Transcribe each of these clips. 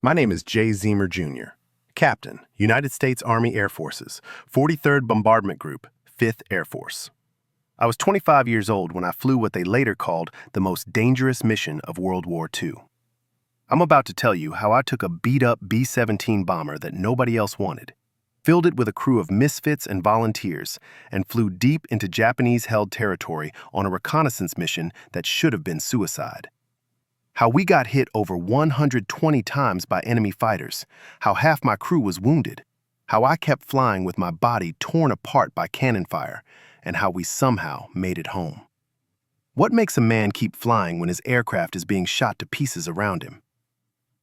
My name is Jay Zeamer Jr., Captain, United States Army Air Forces, 43rd Bombardment Group, 5th Air Force. I was 25 years old when I flew what they later called the most dangerous mission of World War II. I'm about to tell you how I took a beat-up B-17 bomber that nobody else wanted, filled it with a crew of misfits and volunteers, and flew deep into Japanese-held territory on a reconnaissance mission that should have been suicide. How we got hit over 120 times by enemy fighters, how half my crew was wounded, how I kept flying with my body torn apart by cannon fire, and how we somehow made it home. What makes a man keep flying when his aircraft is being shot to pieces around him?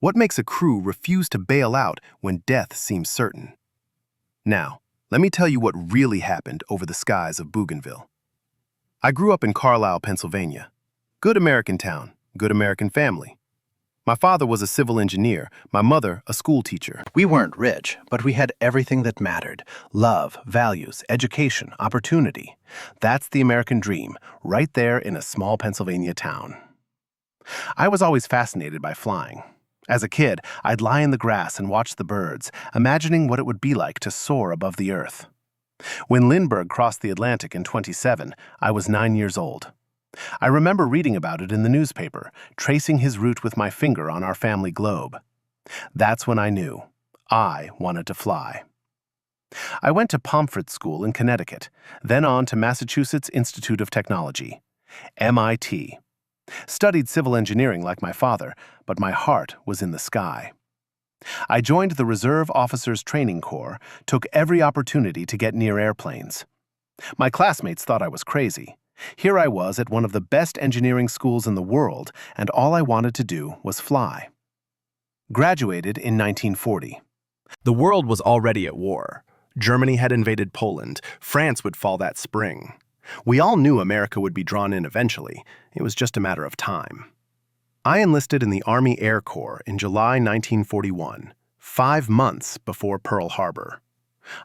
What makes a crew refuse to bail out when death seems certain? Now, let me tell you what really happened over the skies of Bougainville. I grew up in Carlisle, Pennsylvania. Good American town, good American family. My father was a civil engineer, my mother a school teacher. We weren't rich, but we had everything that mattered. Love, values, education, opportunity. That's the American dream, right there in a small Pennsylvania town. I was always fascinated by flying. As a kid, I'd lie in the grass and watch the birds, imagining what it would be like to soar above the earth. When Lindbergh crossed the Atlantic in 1927, I was 9 years old. I remember reading about it in the newspaper, tracing his route with my finger on our family globe. That's when I knew I wanted to fly. I went to Pomfret School in Connecticut, then on to Massachusetts Institute of Technology, MIT. Studied civil engineering like my father, but my heart was in the sky. I joined the Reserve Officers Training Corps, took every opportunity to get near airplanes. My classmates thought I was crazy. Here I was at one of the best engineering schools in the world, and all I wanted to do was fly. Graduated in 1940. The world was already at war. Germany had invaded Poland. France would fall that spring. We all knew America would be drawn in eventually. It was just a matter of time. I enlisted in the Army Air Corps in July 1941, 5 months before Pearl Harbor.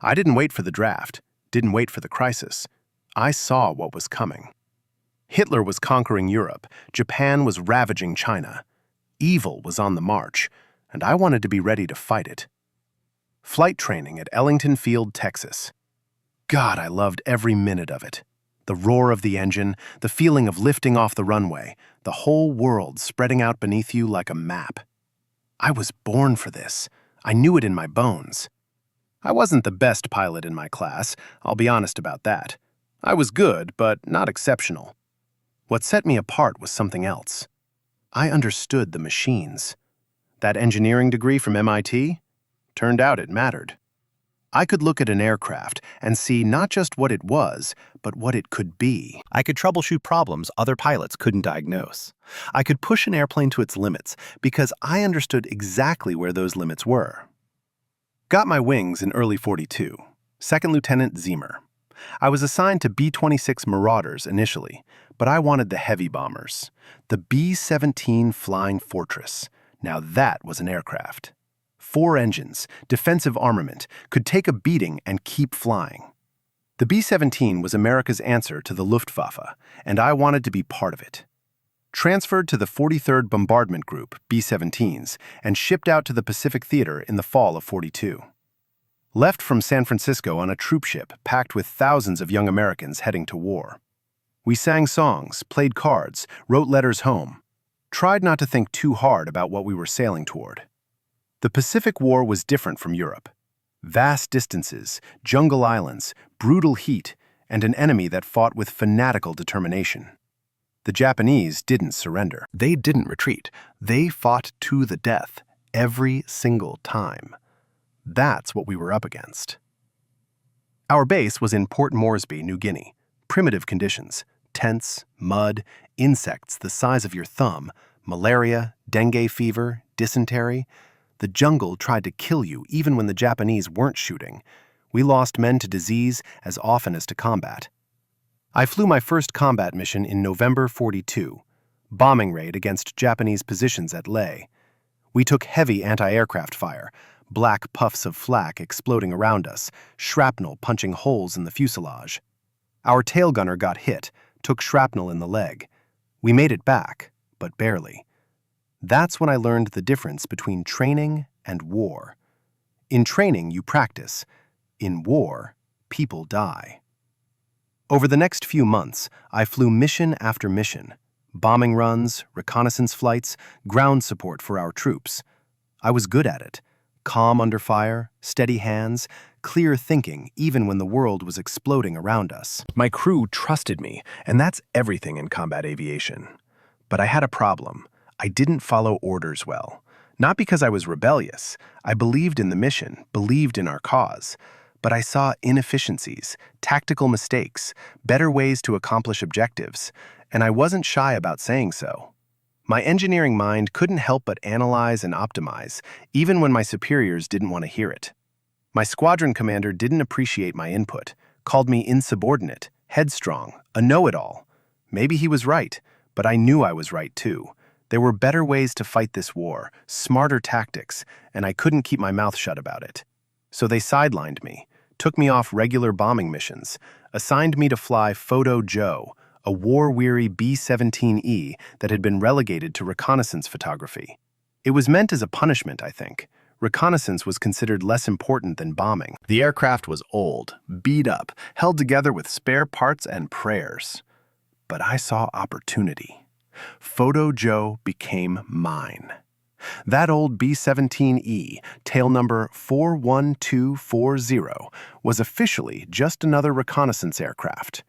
I didn't wait for the draft, didn't wait for the crisis. I saw what was coming. Hitler was conquering Europe, Japan was ravaging China. Evil was on the march, and I wanted to be ready to fight it. Flight training at Ellington Field, Texas. God, I loved every minute of it. The roar of the engine, the feeling of lifting off the runway, the whole world spreading out beneath you like a map. I was born for this. I knew it in my bones. I wasn't the best pilot in my class, I'll be honest about that. I was good, but not exceptional. What set me apart was something else. I understood the machines. That engineering degree from MIT? Turned out it mattered. I could look at an aircraft and see not just what it was, but what it could be. I could troubleshoot problems other pilots couldn't diagnose. I could push an airplane to its limits because I understood exactly where those limits were. Got my wings in early '42. Second Lieutenant Zeamer. I was assigned to B-26 Marauders initially, but I wanted the heavy bombers. The B-17 Flying Fortress. Now that was an aircraft. 4 engines, defensive armament, could take a beating and keep flying. The B-17 was America's answer to the Luftwaffe, and I wanted to be part of it. Transferred to the 43rd Bombardment Group, B-17s, and shipped out to the Pacific Theater in the fall of '42. Left from San Francisco on a troop ship packed with thousands of young Americans heading to war. We sang songs, played cards, wrote letters home. Tried not to think too hard about what we were sailing toward. The Pacific War was different from Europe. Vast distances, jungle islands, brutal heat, and an enemy that fought with fanatical determination. The Japanese didn't surrender. They didn't retreat. They fought to the death, every single time. That's what we were up against. Our base was in Port Moresby, New Guinea. Primitive conditions, tents, mud, insects the size of your thumb, malaria, dengue fever, dysentery. The jungle tried to kill you even when the Japanese weren't shooting. We lost men to disease as often as to combat. I flew my first combat mission in November '42, bombing raid against Japanese positions at Leh. We took heavy anti-aircraft fire, black puffs of flak exploding around us, shrapnel punching holes in the fuselage. Our tail gunner got hit, took shrapnel in the leg. We made it back, but barely. That's when I learned the difference between training and war. In training, you practice. In war, people die. Over the next few months, I flew mission after mission. Bombing runs, reconnaissance flights, ground support for our troops. I was good at it. Calm under fire, steady hands, clear thinking even when the world was exploding around us. My crew trusted me, and that's everything in combat aviation. But I had a problem. I didn't follow orders well. Not because I was rebellious. I believed in the mission, believed in our cause. But I saw inefficiencies, tactical mistakes, better ways to accomplish objectives, and I wasn't shy about saying so. My engineering mind couldn't help but analyze and optimize, even when my superiors didn't want to hear it. My squadron commander didn't appreciate my input, called me insubordinate, headstrong, a know-it-all. Maybe he was right, but I knew I was right too. There were better ways to fight this war, smarter tactics, and I couldn't keep my mouth shut about it. So they sidelined me, took me off regular bombing missions, assigned me to fly Photo Joe, a war-weary B-17E that had been relegated to reconnaissance photography. It was meant as a punishment, I think. Reconnaissance was considered less important than bombing. The aircraft was old, beat up, held together with spare parts and prayers. But I saw opportunity. Photo Joe became mine. That old B-17E, tail number 41240, was officially just another reconnaissance aircraft.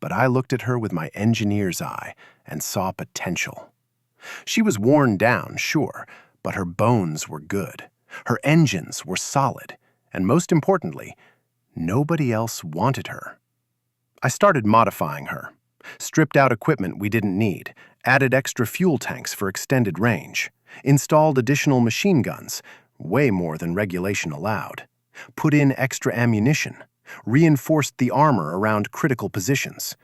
But I looked at her with my engineer's eye and saw potential. She was worn down, sure, but her bones were good. Her engines were solid, and most importantly, nobody else wanted her. I started modifying her, stripped out equipment we didn't need, added extra fuel tanks for extended range, installed additional machine guns, way more than regulation allowed, put in extra ammunition, reinforced the armor around critical positions.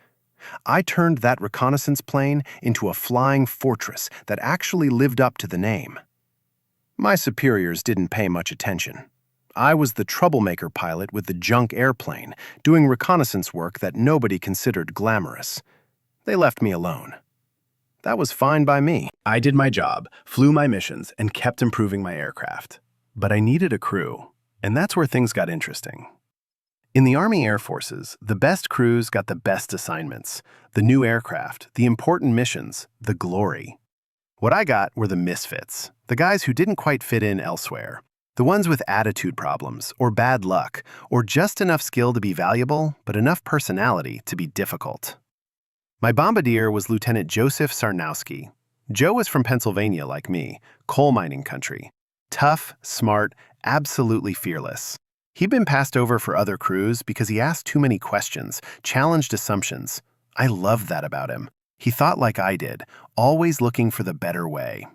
I turned that reconnaissance plane into a flying fortress that actually lived up to the name. My superiors didn't pay much attention. I was the troublemaker pilot with the junk airplane, doing reconnaissance work that nobody considered glamorous. They left me alone. That was fine by me. I did my job, flew my missions, and kept improving my aircraft. But I needed a crew, and that's where things got interesting. In the Army Air Forces, the best crews got the best assignments, the new aircraft, the important missions, the glory. What I got were the misfits, the guys who didn't quite fit in elsewhere, the ones with attitude problems, or bad luck, or just enough skill to be valuable, but enough personality to be difficult. My bombardier was Lieutenant Joseph Sarnowski. Joe was from Pennsylvania like me, coal mining country. Tough, smart, absolutely fearless. He'd been passed over for other crews because he asked too many questions, challenged assumptions. I loved that about him. He thought like I did, always looking for the better way.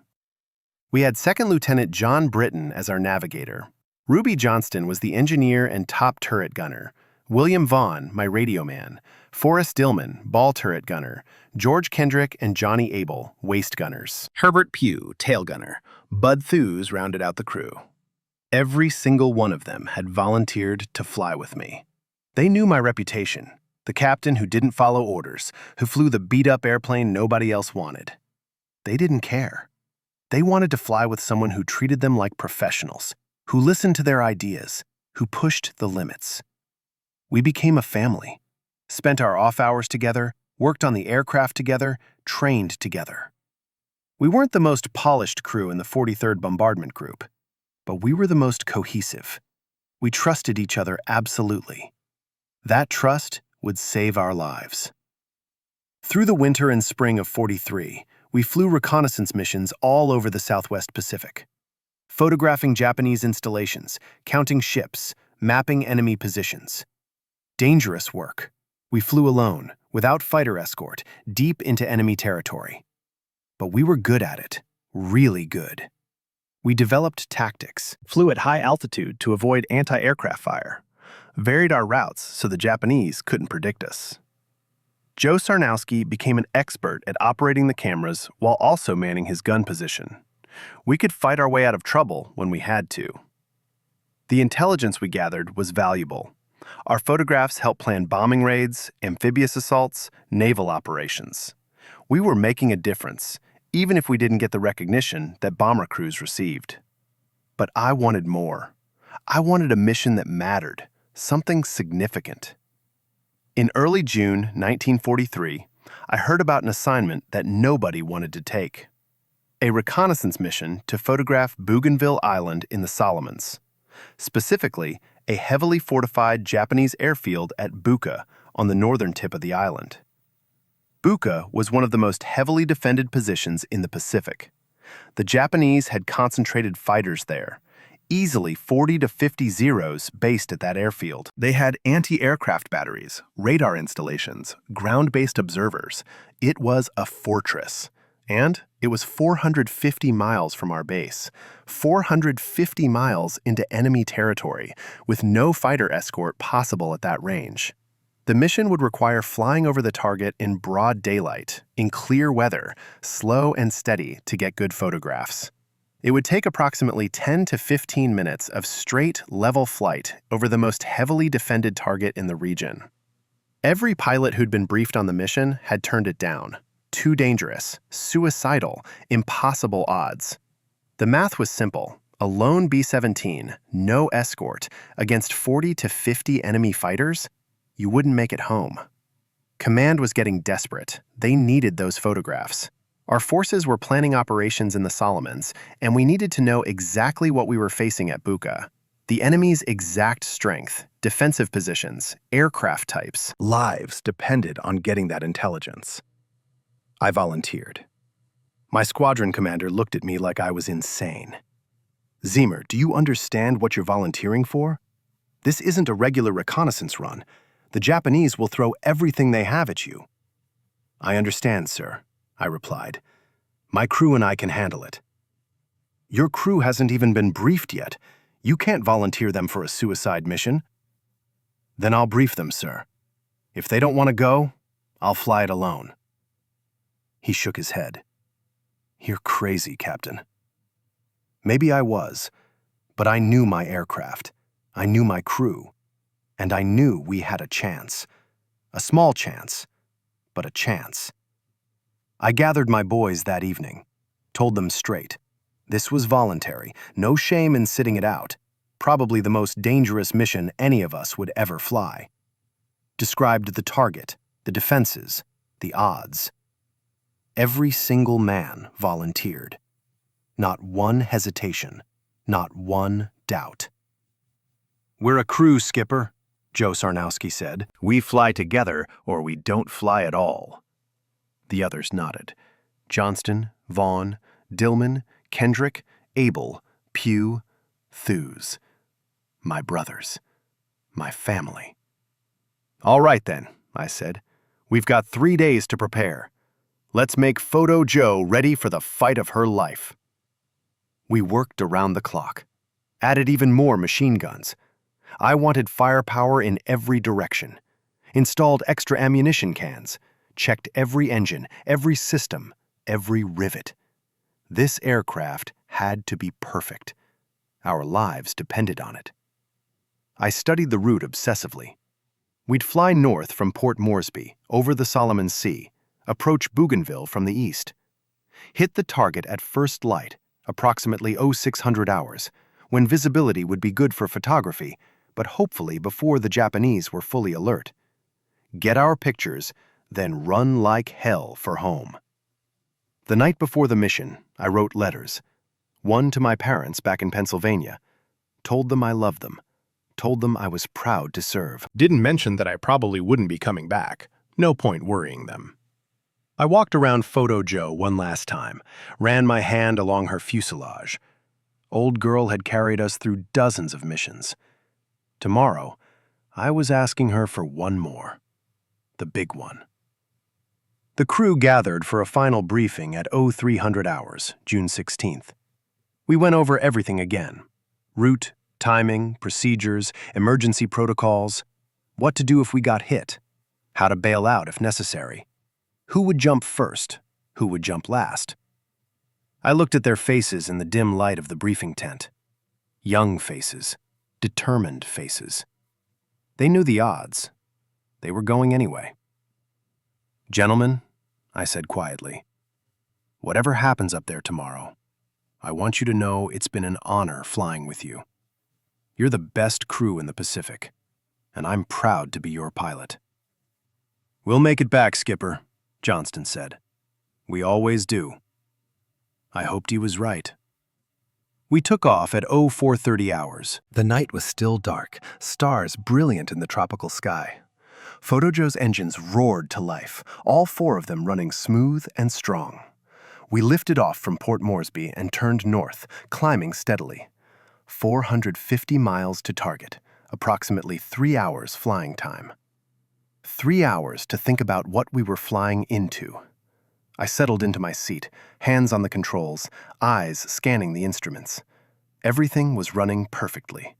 We had Second Lieutenant John Britton as our navigator. Ruby Johnston was the engineer and top turret gunner. William Vaughn, my radio man. Forrest Dillman, ball turret gunner. George Kendrick and Johnny Abel, waist gunners. Herbert Pugh, tail gunner. Bud Thews rounded out the crew. Every single one of them had volunteered to fly with me. They knew my reputation, the captain who didn't follow orders, who flew the beat-up airplane nobody else wanted. They didn't care. They wanted to fly with someone who treated them like professionals, who listened to their ideas, who pushed the limits. We became a family, spent our off hours together, worked on the aircraft together, trained together. We weren't the most polished crew in the 43rd Bombardment Group, but we were the most cohesive. We trusted each other absolutely. That trust would save our lives. Through the winter and spring of '43, we flew reconnaissance missions all over the Southwest Pacific, photographing Japanese installations, counting ships, mapping enemy positions. Dangerous work. We flew alone, without fighter escort, deep into enemy territory. But we were good at it, really good. We developed tactics, flew at high altitude to avoid anti-aircraft fire, varied our routes so the Japanese couldn't predict us. Joe Sarnowski became an expert at operating the cameras while also manning his gun position. We could fight our way out of trouble when we had to. The intelligence we gathered was valuable. Our photographs helped plan bombing raids, amphibious assaults, naval operations. We were making a difference, even if we didn't get the recognition that bomber crews received. But I wanted more. I wanted a mission that mattered, something significant. In early June 1943, I heard about an assignment that nobody wanted to take. A reconnaissance mission to photograph Bougainville Island in the Solomons, specifically a heavily fortified Japanese airfield at Buka on the northern tip of the island. Buka was one of the most heavily defended positions in the Pacific. The Japanese had concentrated fighters there, easily 40 to 50 Zeros based at that airfield. They had anti-aircraft batteries, radar installations, ground-based observers. It was a fortress. And it was 450 miles from our base, 450 miles into enemy territory, with no fighter escort possible at that range. The mission would require flying over the target in broad daylight, in clear weather, slow and steady to get good photographs. It would take approximately 10 to 15 minutes of straight, level flight over the most heavily defended target in the region. Every pilot who'd been briefed on the mission had turned it down. Too dangerous, suicidal, impossible odds. The math was simple. A lone B-17, no escort, against 40 to 50 enemy fighters? You wouldn't make it home. Command was getting desperate. They needed those photographs. Our forces were planning operations in the Solomons, and we needed to know exactly what we were facing at Buka. The enemy's exact strength, defensive positions, aircraft types. Lives depended on getting that intelligence. I volunteered. My squadron commander looked at me like I was insane. "Zeamer, do you understand what you're volunteering for? This isn't a regular reconnaissance run. The Japanese will throw everything they have at you." "I understand, sir," I replied. "My crew and I can handle it." "Your crew hasn't even been briefed yet. You can't volunteer them for a suicide mission." "Then I'll brief them, sir. If they don't want to go, I'll fly it alone." He shook his head. "You're crazy, Captain." Maybe I was, but I knew my aircraft. I knew my crew. And I knew we had a chance. A small chance, but a chance. I gathered my boys that evening, told them straight. This was voluntary, no shame in sitting it out. Probably the most dangerous mission any of us would ever fly. Described the target, the defenses, the odds. Every single man volunteered. Not one hesitation, not one doubt. "We're a crew, Skipper," Joe Sarnowski said. "We fly together or we don't fly at all." The others nodded. Johnston, Vaughn, Dillman, Kendrick, Abel, Pugh, Thews. My brothers. My family. "All right then," I said. "We've got 3 days to prepare. Let's make Photo Joe ready for the fight of her life." We worked around the clock. Added even more machine guns. I wanted firepower in every direction. Installed extra ammunition cans. Checked every engine, every system, every rivet. This aircraft had to be perfect. Our lives depended on it. I studied the route obsessively. We'd fly north from Port Moresby, over the Solomon Sea, approach Bougainville from the east. Hit the target at first light, approximately 0600 hours, when visibility would be good for photography, but hopefully before the Japanese were fully alert. Get our pictures, then run like hell for home. The night before the mission, I wrote letters. One to my parents back in Pennsylvania. Told them I loved them. Told them I was proud to serve. Didn't mention that I probably wouldn't be coming back. No point worrying them. I walked around Photo Joe one last time, ran my hand along her fuselage. Old girl had carried us through dozens of missions. Tomorrow, I was asking her for one more. The big one. The crew gathered for a final briefing at 0300 hours, June 16th. We went over everything again. Route, timing, procedures, emergency protocols, what to do if we got hit, how to bail out if necessary, who would jump first, who would jump last. I looked at their faces in the dim light of the briefing tent. Young faces, determined faces. They knew the odds. They were going anyway. "Gentlemen," I said quietly, Whatever happens up there tomorrow, I want you to know it's been an honor flying with you. You're the best crew in the Pacific, and I'm proud to be your pilot." "We'll make it back, Skipper," Johnston said. "We always do." I hoped he was right. We took off at 0430 hours. The night was still dark, stars brilliant in the tropical sky. Photojoe's engines roared to life, all four of them running smooth and strong. We lifted off from Port Moresby and turned north, climbing steadily. 450 miles to target, approximately 3 hours flying time. 3 hours to think about what we were flying into. I settled into my seat, hands on the controls, eyes scanning the instruments. Everything was running perfectly.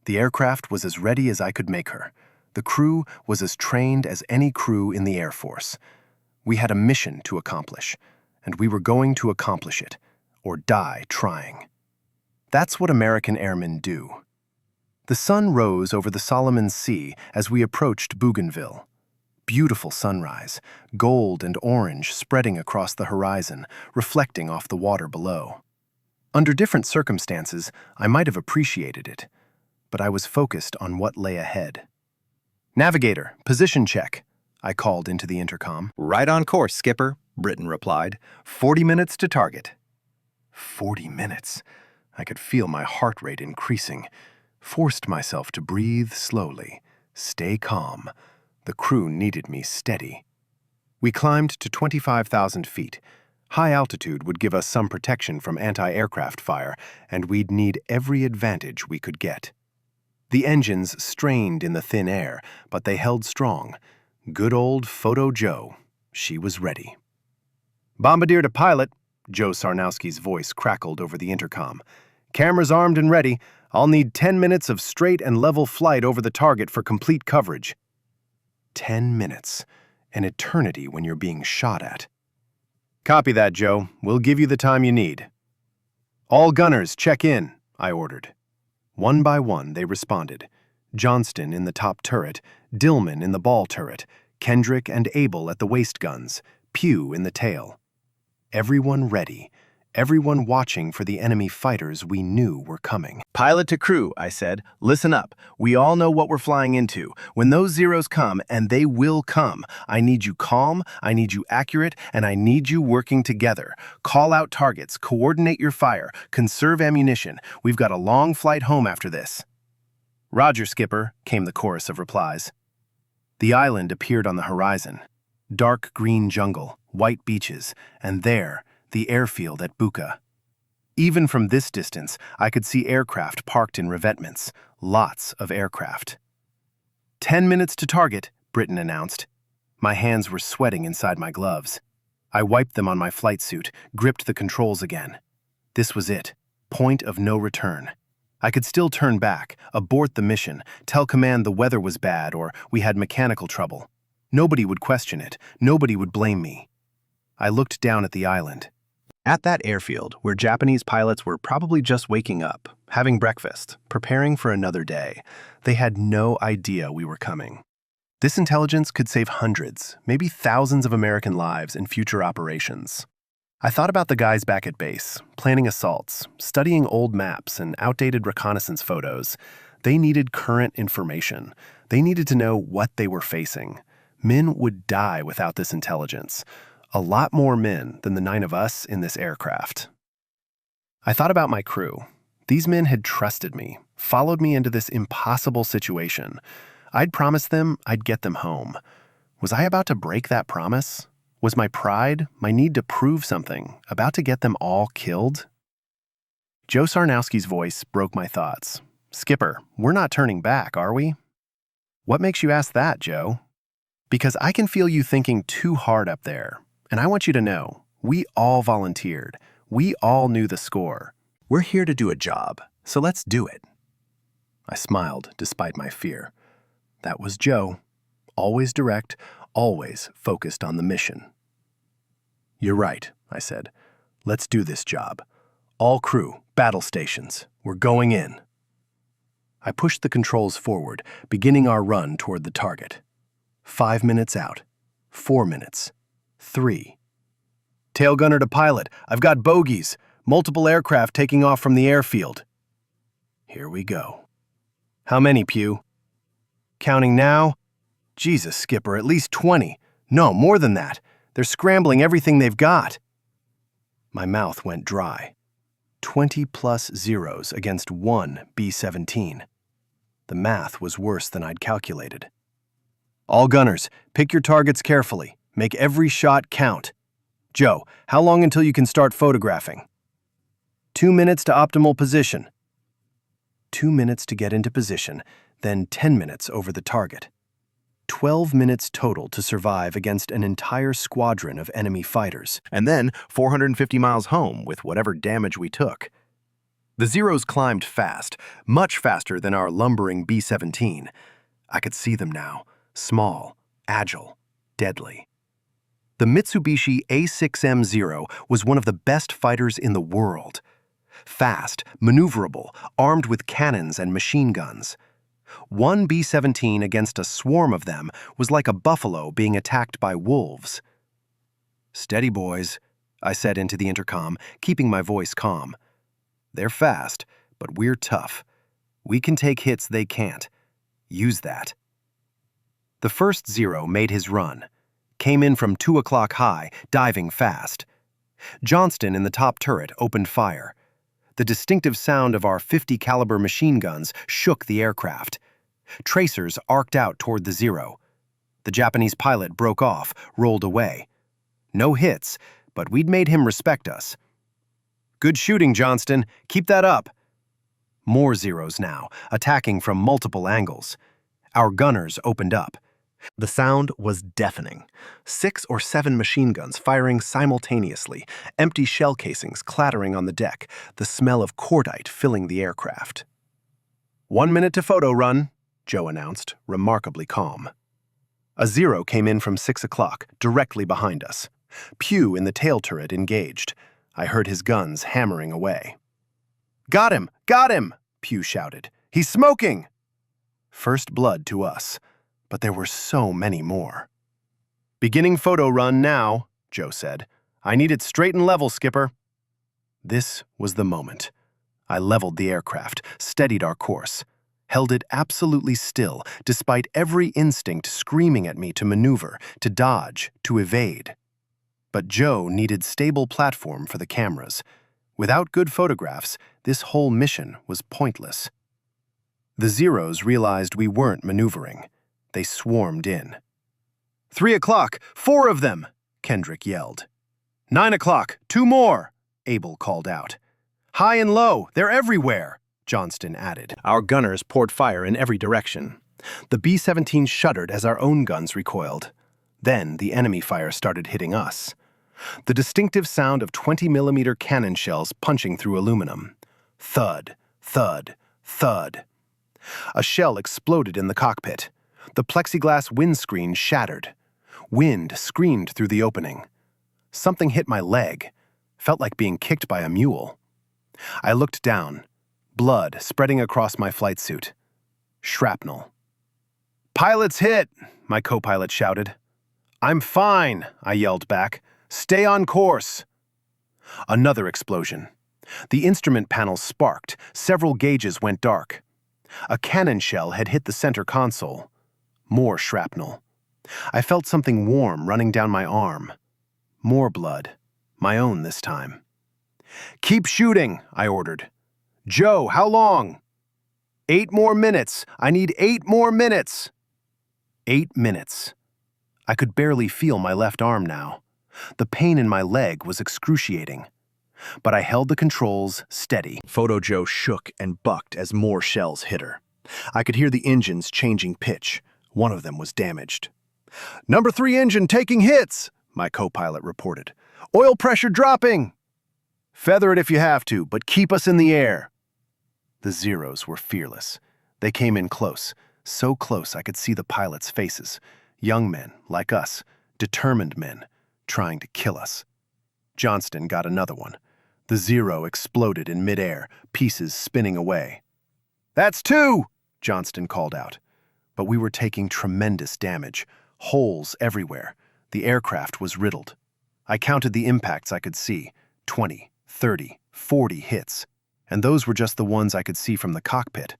The aircraft was as ready as I could make her. The crew was as trained as any crew in the Air Force. We had a mission to accomplish, and we were going to accomplish it, or die trying. That's what American airmen do. The sun rose over the Solomon Sea as we approached Bougainville. Beautiful sunrise, gold and orange spreading across the horizon, reflecting off the water below. Under different circumstances, I might have appreciated it, but I was focused on what lay ahead. "Navigator, position check," I called into the intercom. "Right on course, Skipper," Britton replied. 40 minutes to target." 40 minutes. I could feel my heart rate increasing. Forced myself to breathe slowly, stay calm. The crew needed me steady. We climbed to 25,000 feet. High altitude would give us some protection from anti-aircraft fire, and we'd need every advantage we could get. The engines strained in the thin air, but they held strong. Good old Photo Joe. She was ready. "Bombardier to pilot," Joe Sarnowski's voice crackled over the intercom. "Cameras armed and ready. I'll need 10 minutes of straight and level flight over the target for complete coverage." 10 minutes. An eternity when you're being shot at. "Copy that, Joe. We'll give you the time you need." "All gunners, check in," I ordered. One by one, they responded. Johnston in the top turret, Dillman in the ball turret, Kendrick and Abel at the waist guns, Pugh in the tail. Everyone ready. Everyone watching for the enemy fighters we knew were coming. "Pilot to crew," I said, "listen up. We all know what we're flying into. When those zeros come, and they will come, I need you calm, I need you accurate, and I need you working together. Call out targets, coordinate your fire, conserve ammunition. We've got a long flight home after this." "Roger, Skipper," came the chorus of replies. The island appeared on the horizon. Dark green jungle, white beaches, and there, the airfield at Buka. Even from this distance, I could see aircraft parked in revetments, lots of aircraft. 10 minutes to target," Britton announced. My hands were sweating inside my gloves. I wiped them on my flight suit, gripped the controls again. This was it, point of no return. I could still turn back, abort the mission, tell command the weather was bad or we had mechanical trouble. Nobody would question it, nobody would blame me. I looked down at the island. At that airfield, where Japanese pilots were probably just waking up, having breakfast, preparing for another day, they had no idea we were coming. This intelligence could save hundreds, maybe thousands of American lives in future operations. I thought about the guys back at base, planning assaults, studying old maps and outdated reconnaissance photos. They needed current information. They needed to know what they were facing. Men would die without this intelligence. A lot more men than the 9 of us in this aircraft. I thought about my crew. These men had trusted me, followed me into this impossible situation. I'd promised them I'd get them home. Was I about to break that promise? Was my pride, my need to prove something, about to get them all killed? Joe Sarnowski's voice broke my thoughts. "Skipper, we're not turning back, are we?" "What makes you ask that, Joe?" "Because I can feel you thinking too hard up there. And I want you to know, we all volunteered. We all knew the score. We're here to do a job, so let's do it." I smiled despite my fear. That was Joe. Always direct, always focused on the mission. "You're right," I said. "Let's do this job. All crew, battle stations. We're going in." I pushed the controls forward, beginning our run toward the target. 5 minutes out. 4 minutes. 3. Tail gunner to pilot, I've got bogeys. Multiple aircraft taking off from the airfield. Here we go. How many, Pew? Counting now? Jesus, Skipper, at least 20. No, more than that. They're scrambling everything they've got. My mouth went dry. 20 plus zeros against one B-17. The math was worse than I'd calculated. All gunners, pick your targets carefully. Make every shot count. Joe, how long until you can start photographing? 2 minutes to optimal position. 2 minutes to get into position, then 10 minutes over the target. 12 minutes total to survive against an entire squadron of enemy fighters. And then 450 miles home with whatever damage we took. The Zeros climbed fast, much faster than our lumbering B-17. I could see them now, small, agile, deadly. The Mitsubishi A6M0 was one of the best fighters in the world. Fast, maneuverable, armed with cannons and machine guns. One B-17 against a swarm of them was like a buffalo being attacked by wolves. "Steady, boys," I said into the intercom, keeping my voice calm. "They're fast, but we're tough. We can take hits they can't. Use that." The first Zero made his run. Came in from 2 o'clock high, diving fast. Johnston in the top turret opened fire. The distinctive sound of our .50 caliber machine guns shook the aircraft. Tracers arced out toward the Zero. The Japanese pilot broke off, rolled away. No hits, but we'd made him respect us. "Good shooting, Johnston. Keep that up." More Zeros now, attacking from multiple angles. Our gunners opened up. The sound was deafening. 6 or 7 machine guns firing simultaneously, empty shell casings clattering on the deck, the smell of cordite filling the aircraft. 1 minute to photo run, Joe announced, remarkably calm. A Zero came in from 6 o'clock, directly behind us. Pew in the tail turret engaged. I heard his guns hammering away. "Got him! Got him!" Pew shouted. "He's smoking!" First blood to us. But there were so many more. "Beginning photo run now," Joe said. "I need it straight and level, Skipper." This was the moment. I leveled the aircraft, steadied our course, held it absolutely still, despite every instinct screaming at me to maneuver, to dodge, to evade. But Joe needed stable platform for the cameras. Without good photographs, this whole mission was pointless. The Zeros realized we weren't maneuvering. They swarmed in. 3 o'clock, 4 of them, Kendrick yelled. 9 o'clock, 2 more, Abel called out. High and low, they're everywhere, Johnston added. Our gunners poured fire in every direction. The B-17 shuddered as our own guns recoiled. Then the enemy fire started hitting us. The distinctive sound of 20mm cannon shells punching through aluminum. Thud, thud, thud. A shell exploded in the cockpit. The plexiglass windscreen shattered. Wind screamed through the opening. Something hit my leg. Felt like being kicked by a mule. I looked down. Blood spreading across my flight suit. Shrapnel. "Pilot's hit," my co-pilot shouted. "I'm fine," I yelled back. "Stay on course." Another explosion. The instrument panel sparked. Several gauges went dark. A cannon shell had hit the center console. More shrapnel. I felt something warm running down my arm. More blood. My own this time. "Keep shooting," I ordered. "Joe, how long?" 8 more minutes. I need 8 more minutes." 8 minutes. I could barely feel my left arm now. The pain in my leg was excruciating. But I held the controls steady. Photo Joe shook and bucked as more shells hit her. I could hear the engines changing pitch. One of them was damaged. "Number 3 engine taking hits," my co-pilot reported. "Oil pressure dropping." "Feather it if you have to, but keep us in the air." The Zeros were fearless. They came in close, so close I could see the pilots' faces. Young men, like us, determined men, trying to kill us. Johnston got another one. The Zero exploded in midair, pieces spinning away. "That's 2," Johnston called out. But we were taking tremendous damage, holes everywhere. The aircraft was riddled. I counted the impacts I could see, 20, 30, 40 hits, and those were just the ones I could see from the cockpit.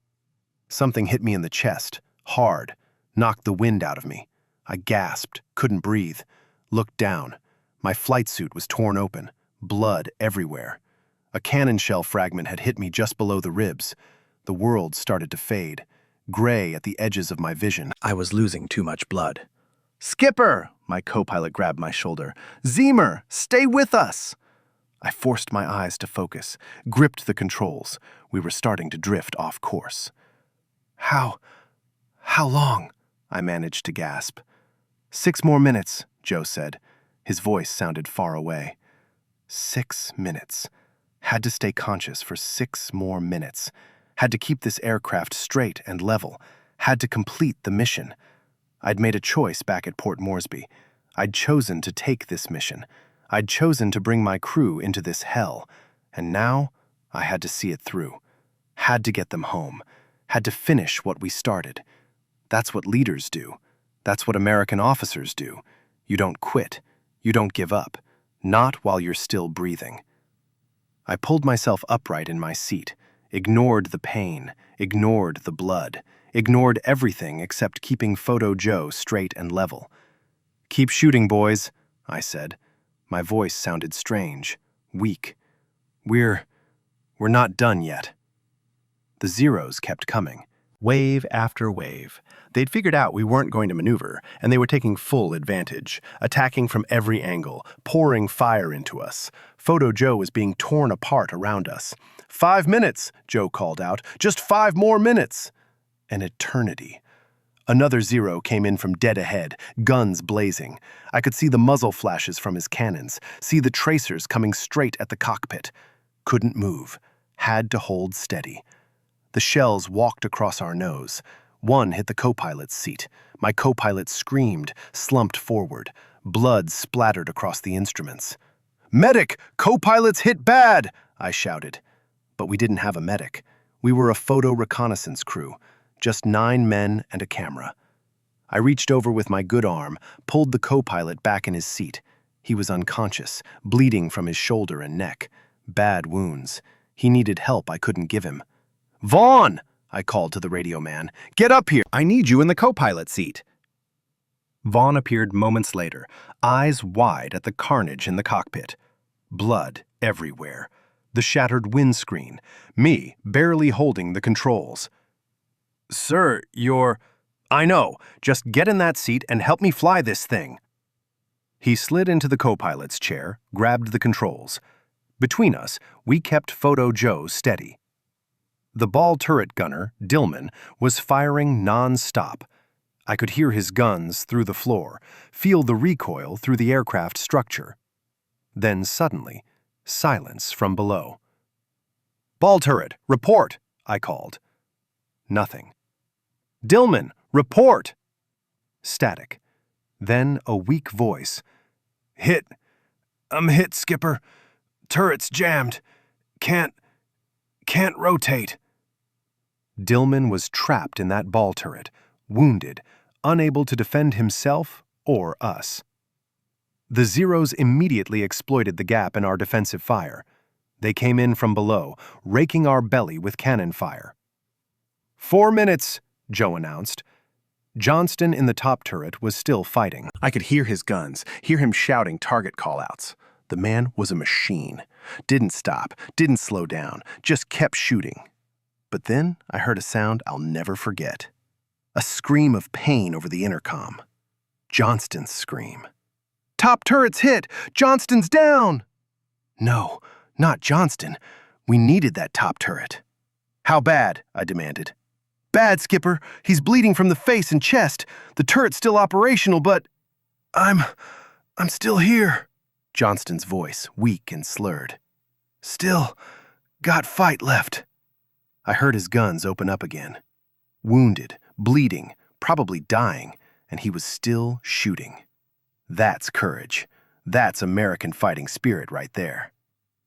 Something hit me in the chest, hard, knocked the wind out of me. I gasped, couldn't breathe, looked down. My flight suit was torn open, blood everywhere. A cannon shell fragment had hit me just below the ribs. The world started to fade, gray at the edges of my vision. I was losing too much blood. "Skipper!" My co-pilot grabbed my shoulder. "Zeamer, stay with us!" I forced my eyes to focus, gripped the controls. We were starting to drift off course. How long?" I managed to gasp. 6 more minutes, Joe said. His voice sounded far away. 6 minutes. Had to stay conscious for 6 more minutes. Had to keep this aircraft straight and level. Had to complete the mission. I'd made a choice back at Port Moresby. I'd chosen to take this mission. I'd chosen to bring my crew into this hell. And now, I had to see it through. Had to get them home. Had to finish what we started. That's what leaders do. That's what American officers do. You don't quit. You don't give up. Not while you're still breathing. I pulled myself upright in my seat, ignored the pain, ignored the blood, ignored everything except keeping Photo Joe straight and level. "Keep shooting, boys," I said. My voice sounded strange, weak. We're not done yet." The zeros kept coming, wave after wave. They'd figured out we weren't going to maneuver, and they were taking full advantage, attacking from every angle, pouring fire into us. Photo Joe was being torn apart around us. 5 minutes, Joe called out. "Just 5 more minutes." An eternity. Another zero came in from dead ahead, guns blazing. I could see the muzzle flashes from his cannons, see the tracers coming straight at the cockpit. Couldn't move. Had to hold steady. The shells walked across our nose. One hit the co-pilot's seat. My co-pilot screamed, slumped forward. Blood splattered across the instruments. "Medic! Co-pilot's hit bad!" I shouted. But we didn't have a medic. We were a photo reconnaissance crew. Just 9 men and a camera. I reached over with my good arm, pulled the co-pilot back in his seat. He was unconscious, bleeding from his shoulder and neck. Bad wounds. He needed help I couldn't give him. "Vaughn!" I called to the radio man. "Get up here! I need you in the co-pilot seat." Vaughn appeared moments later, eyes wide at the carnage in the cockpit. Blood everywhere. The shattered windscreen. Me barely holding the controls. "Sir, you're—" "I know. Just get in that seat and help me fly this thing." He slid into the co-pilot's chair, grabbed the controls. Between us, we kept Photo Joe steady. The ball turret gunner, Dillman, was firing non-stop. I could hear his guns through the floor, feel the recoil through the aircraft structure. Then suddenly, silence from below. "Ball turret, report," I called. Nothing. "Dillman, report!" Static. Then a weak voice. "Hit. I'm hit, Skipper. Turret's jammed. Can't rotate." Dillman was trapped in that ball turret, wounded, unable to defend himself or us. The Zeros immediately exploited the gap in our defensive fire. They came in from below, raking our belly with cannon fire. 4 minutes, Joe announced. Johnston in the top turret was still fighting. I could hear his guns, hear him shouting target callouts. The man was a machine. Didn't stop, didn't slow down, just kept shooting. But then I heard a sound I'll never forget. A scream of pain over the intercom. Johnston's scream. "Top turret's hit! Johnston's down!" No, not Johnston. We needed that top turret. "How bad?" I demanded. "Bad, Skipper. He's bleeding from the face and chest. The turret's still operational, but I'm still here." Johnston's voice, weak and slurred. "Still got fight left." I heard his guns open up again. Wounded, bleeding, probably dying, and he was still shooting. That's courage. That's American fighting spirit right there.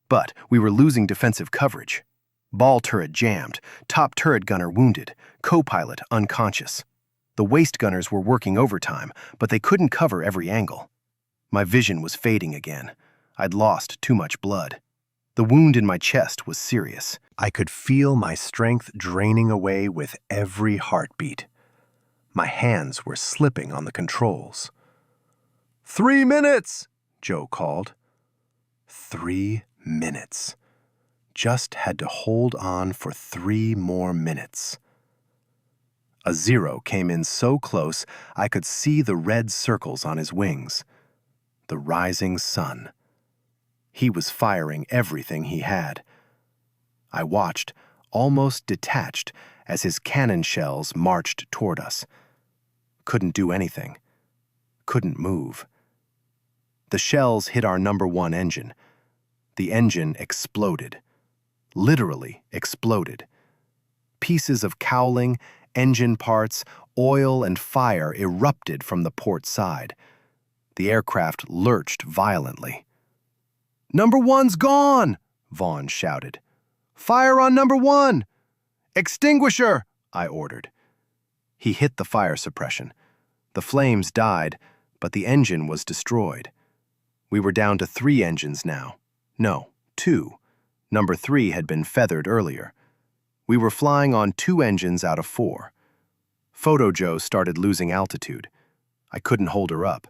But we were losing defensive coverage. Ball turret jammed, top turret gunner wounded, co-pilot unconscious. The waist gunners were working overtime, but they couldn't cover every angle. My vision was fading again. I'd lost too much blood. The wound in my chest was serious. I could feel my strength draining away with every heartbeat. My hands were slipping on the controls. 3 minutes, Joe called. 3 minutes. Just had to hold on for 3 more minutes. A Zero came in so close I could see the red circles on his wings. The rising sun. He was firing everything he had. I watched, almost detached, as his cannon shells marched toward us. Couldn't do anything. Couldn't move. The shells hit our number 1 engine. The engine exploded. Literally exploded. Pieces of cowling, engine parts, oil, and fire erupted from the port side. The aircraft lurched violently. "Number 1's gone!" Vaughn shouted. "Fire on number 1! Extinguisher!" I ordered. He hit the fire suppression. The flames died, but the engine was destroyed. We were down to 3 engines now. No, 2. Number 3 had been feathered earlier. We were flying on 2 engines out of 4. Photo Joe started losing altitude. I couldn't hold her up.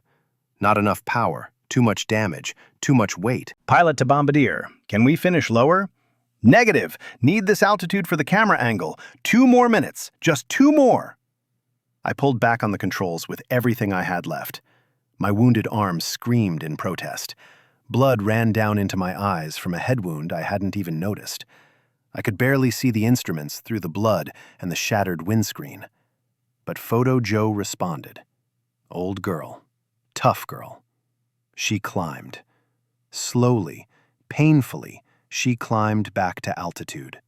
Not enough power, too much damage, too much weight. Pilot to Bombardier, can we finish lower? Negative. Need this altitude for the camera angle. 2 more minutes. Just 2 more. I pulled back on the controls with everything I had left. My wounded arm screamed in protest. Blood ran down into my eyes from a head wound I hadn't even noticed. I could barely see the instruments through the blood and the shattered windscreen. But Photo Joe responded. Old girl. Tough girl. She climbed. Slowly, painfully, she climbed back to altitude.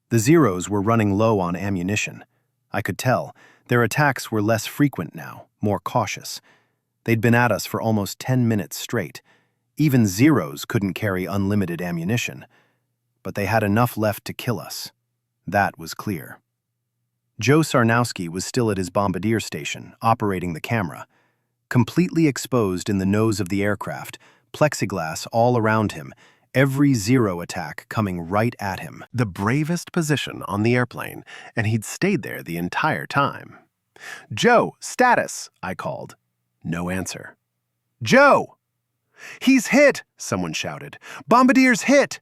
The Zeros were running low on ammunition. I could tell. Their attacks were less frequent now, more cautious. They'd been at us for almost 10 minutes straight. Even Zeros couldn't carry unlimited ammunition. But they had enough left to kill us. That was clear. Joe Sarnowski was still at his Bombardier station, operating the camera. Completely exposed in the nose of the aircraft, plexiglass all around him, every Zero attack coming right at him. The bravest position on the airplane, and he'd stayed there the entire time. "Joe, status," I called. No answer. "Joe!" "He's hit!" someone shouted. "Bombardier's hit!"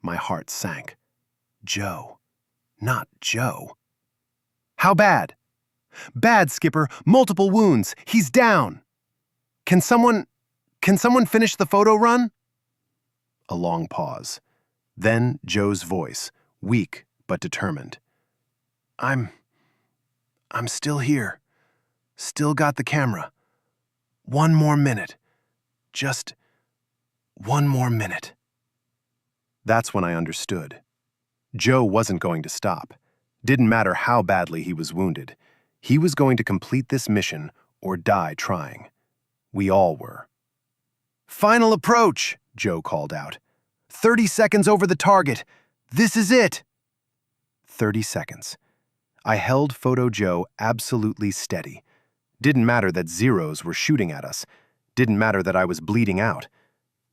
My heart sank. Joe. Not Joe. "How bad?" "Bad, Skipper. Multiple wounds. He's down." Can someone finish the photo run?" A long pause. Then Joe's voice, weak but determined. I'm still here. Still got the camera. 1 more minute. Just 1 more minute." That's when I understood. Joe wasn't going to stop. Didn't matter how badly he was wounded. He was going to complete this mission or die trying. We all were. "Final approach," Joe called out. 30 seconds over the target. This is it." 30 seconds. I held Photo Joe absolutely steady. Didn't matter that Zeros were shooting at us. Didn't matter that I was bleeding out.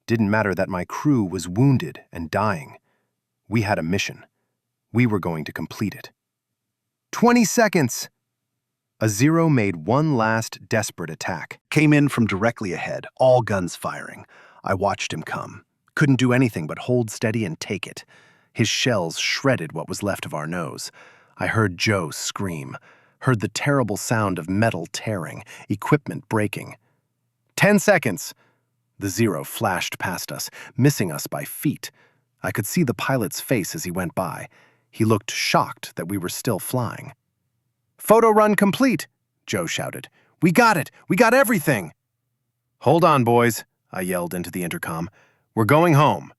Didn't matter that my crew was wounded and dying. We had a mission. We were going to complete it. 20 seconds. A Zero made one last desperate attack. Came in from directly ahead, all guns firing. I watched him come. Couldn't do anything but hold steady and take it. His shells shredded what was left of our nose. I heard Joe scream. Heard the terrible sound of metal tearing, equipment breaking. 10 seconds. The Zero flashed past us, missing us by feet. I could see the pilot's face as he went by. He looked shocked that we were still flying. "Photo run complete," Joe shouted. "We got it! We got everything!" "Hold on, boys," I yelled into the intercom. "We're going home."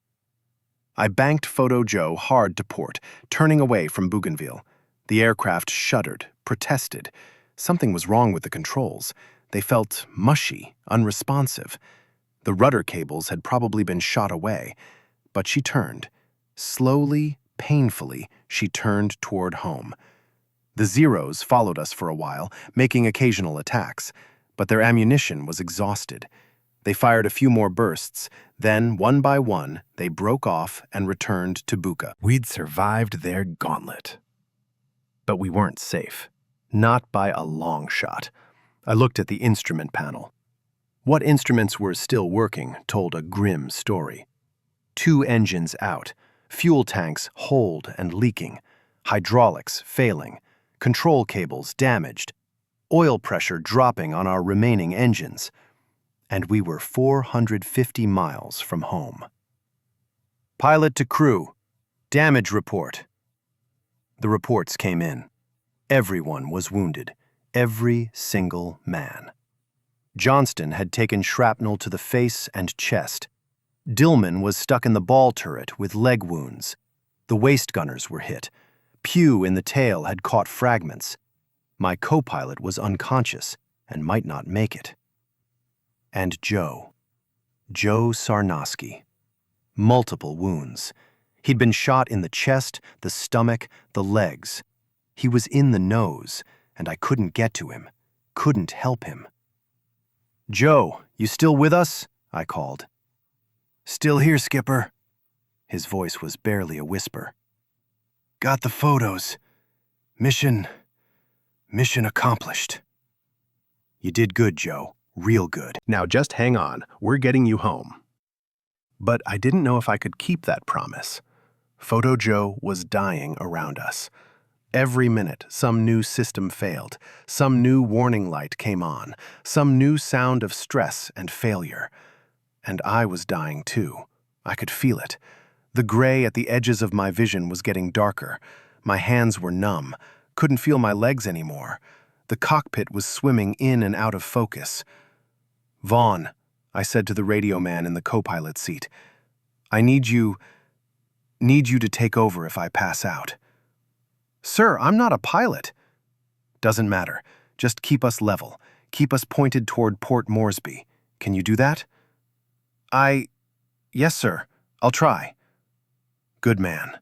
I banked Photo Joe hard to port, turning away from Bougainville. The aircraft shuddered, protested. Something was wrong with the controls. They felt mushy, unresponsive. The rudder cables had probably been shot away. But she turned. Slowly, painfully, she turned toward home. The Zeros followed us for a while, making occasional attacks, but their ammunition was exhausted. They fired a few more bursts, then, one by one, they broke off and returned to Buka. We'd survived their gauntlet. But we weren't safe. Not by a long shot. I looked at the instrument panel. What instruments were still working told a grim story. 2 engines out, fuel tanks holed and leaking, hydraulics failing, control cables damaged, oil pressure dropping on our remaining engines. And we were 450 miles from home. Pilot to crew, damage report. The reports came in. Everyone was wounded, every single man. Johnston had taken shrapnel to the face and chest. Dillman was stuck in the ball turret with leg wounds. The waist gunners were hit. Pugh in the tail had caught fragments. My co-pilot was unconscious and might not make it. And Joe Sarnosky. Multiple wounds. He'd been shot in the chest, the stomach, the legs. He was in the nose, and I couldn't get to him, couldn't help him. "Joe, you still with us?" I called. "Still here, Skipper." His voice was barely a whisper. "Got the photos. Mission accomplished." "You did good, Joe. Real good." Now just hang on, we're getting you home. But I didn't know if I could keep that promise. Photo Joe was dying around us. Every minute, some new system failed, some new warning light came on, some new sound of stress and failure. And I was dying too. I could feel it. The gray at the edges of my vision was getting darker. My hands were numb, couldn't feel my legs anymore. The cockpit was swimming in and out of focus. "Vaughn," I said to the radio man in the co-pilot seat, I need you to take over if I pass out." "Sir, I'm not a pilot." "Doesn't matter. Just keep us level. Keep us pointed toward Port Moresby. Can you do that?" Yes, sir. I'll try." "Good man."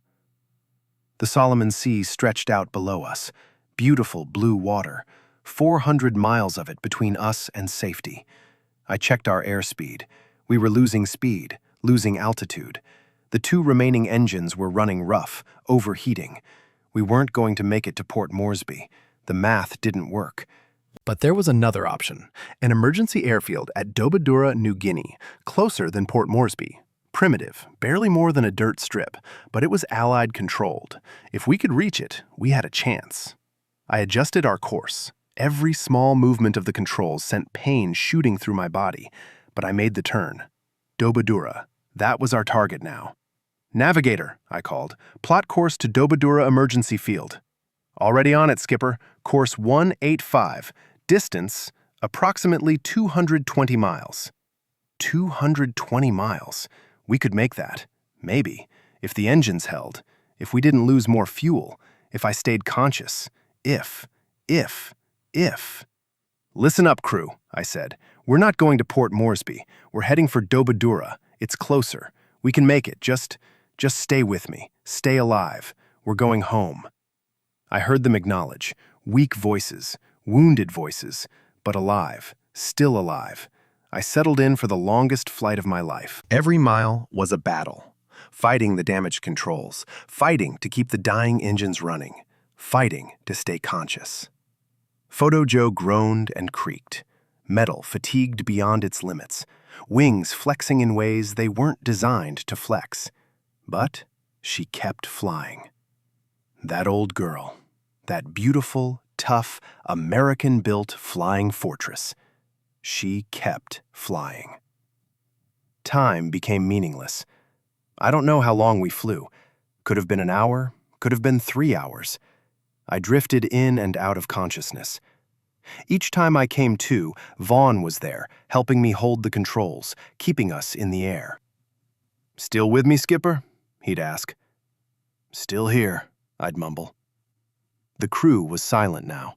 The Solomon Sea stretched out below us. Beautiful blue water. 400 miles of it between us and safety. I checked our airspeed. We were losing speed, losing altitude. The 2 remaining engines were running rough, overheating. We weren't going to make it to Port Moresby. The math didn't work. But there was another option, an emergency airfield at Dobadura, New Guinea, closer than Port Moresby. Primitive, barely more than a dirt strip, but it was Allied controlled. If we could reach it, we had a chance. I adjusted our course. Every small movement of the controls sent pain shooting through my body, but I made the turn. Dobadura, that was our target now. "Navigator," I called, "plot course to Dobadura emergency field." "Already on it, Skipper. Course 185. Distance, approximately 220 miles. 220 miles. We could make that. Maybe. If the engines held. If we didn't lose more fuel. If I stayed conscious. If. "Listen up, crew," I said. "We're not going to Port Moresby. We're heading for Dobadura. It's closer. We can make it. Just stay with me. Stay alive. We're going home." I heard them acknowledge. Weak voices. Wounded voices. But alive. Still alive. I settled in for the longest flight of my life. Every mile was a battle. Fighting the damaged controls. Fighting to keep the dying engines running. Fighting to stay conscious. Photo Joe groaned and creaked. Metal fatigued beyond its limits. Wings flexing in ways they weren't designed to flex. But she kept flying. That old girl. That beautiful, tough, American-built flying fortress. She kept flying. Time became meaningless. I don't know how long we flew. Could have been an hour, could have been 3 hours. I drifted in and out of consciousness. Each time I came to, Vaughn was there, helping me hold the controls, keeping us in the air. "Still with me, Skipper?" he'd ask. "Still here," I'd mumble. The crew was silent now.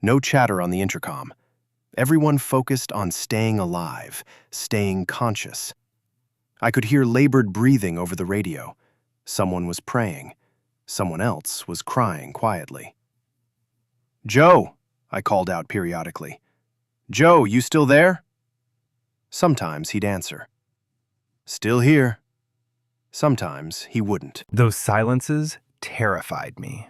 No chatter on the intercom. Everyone focused on staying alive, staying conscious. I could hear labored breathing over the radio. Someone was praying. Someone else was crying quietly. "Joe," I called out periodically. "Joe, you still there?" Sometimes he'd answer. Still here. Sometimes he wouldn't. Those silences terrified me.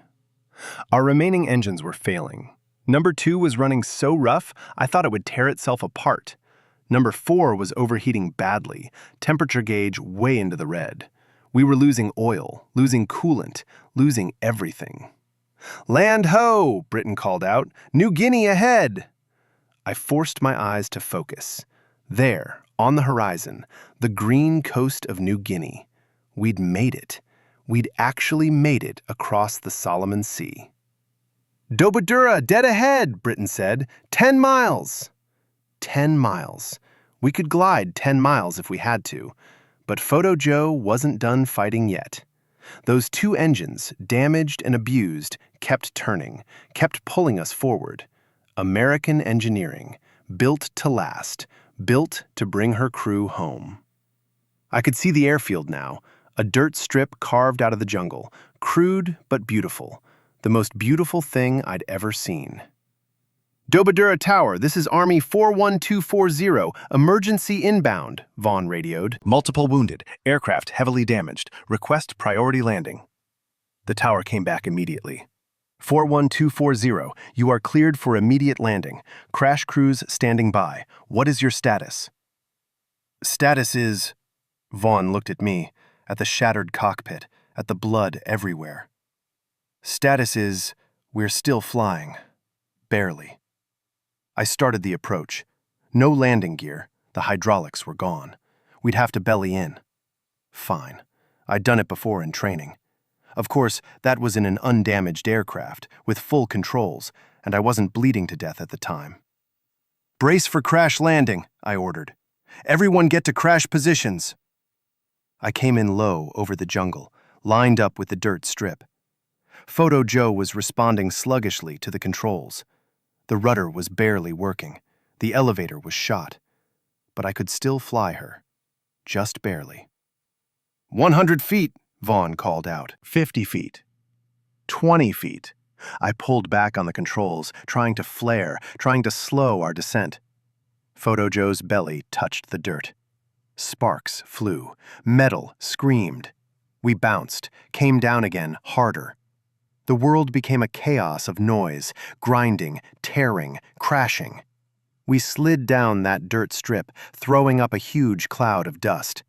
Our remaining engines were failing. Number 2 was running so rough, I thought it would tear itself apart. Number 4 was overheating badly, temperature gauge way into the red. We were losing oil, losing coolant, losing everything. "Land ho!" Britain called out. "New Guinea ahead!" I forced my eyes to focus. There, on the horizon, the green coast of New Guinea. We'd made it. We'd actually made it across the Solomon Sea. "Dobadura, dead ahead," Britain said. 10 miles. 10 miles. We could glide 10 miles if we had to. But Photo Joe wasn't done fighting yet. Those 2 engines, damaged and abused, kept turning, kept pulling us forward. American engineering, built to last, built to bring her crew home. I could see the airfield now, a dirt strip carved out of the jungle, crude but beautiful, the most beautiful thing I'd ever seen. "Dobadura Tower, this is Army 41240, emergency inbound," Vaughn radioed. "Multiple wounded, aircraft heavily damaged. Request priority landing." The tower came back immediately. 41240, you are cleared for immediate landing. Crash crews standing by. What is your status? Status is... Vaughn looked at me, at the shattered cockpit, at the blood everywhere. Status is, we're still flying. Barely. I started the approach. No landing gear. The hydraulics were gone. We'd have to belly in. Fine. I'd done it before in training. Of course, that was in an undamaged aircraft, with full controls, and I wasn't bleeding to death at the time. "Brace for crash landing," I ordered. "Everyone get to crash positions." I came in low over the jungle, lined up with the dirt strip. Photo Joe was responding sluggishly to the controls. The rudder was barely working. The elevator was shot. But I could still fly her. Just barely. 100 feet, Vaughn called out. 50 feet. 20 feet. I pulled back on the controls, trying to flare, trying to slow our descent. Photo Joe's belly touched the dirt. Sparks flew. Metal screamed. We bounced, came down again, harder. The world became a chaos of noise, grinding, tearing, crashing. We slid down that dirt strip, throwing up a huge cloud of dust.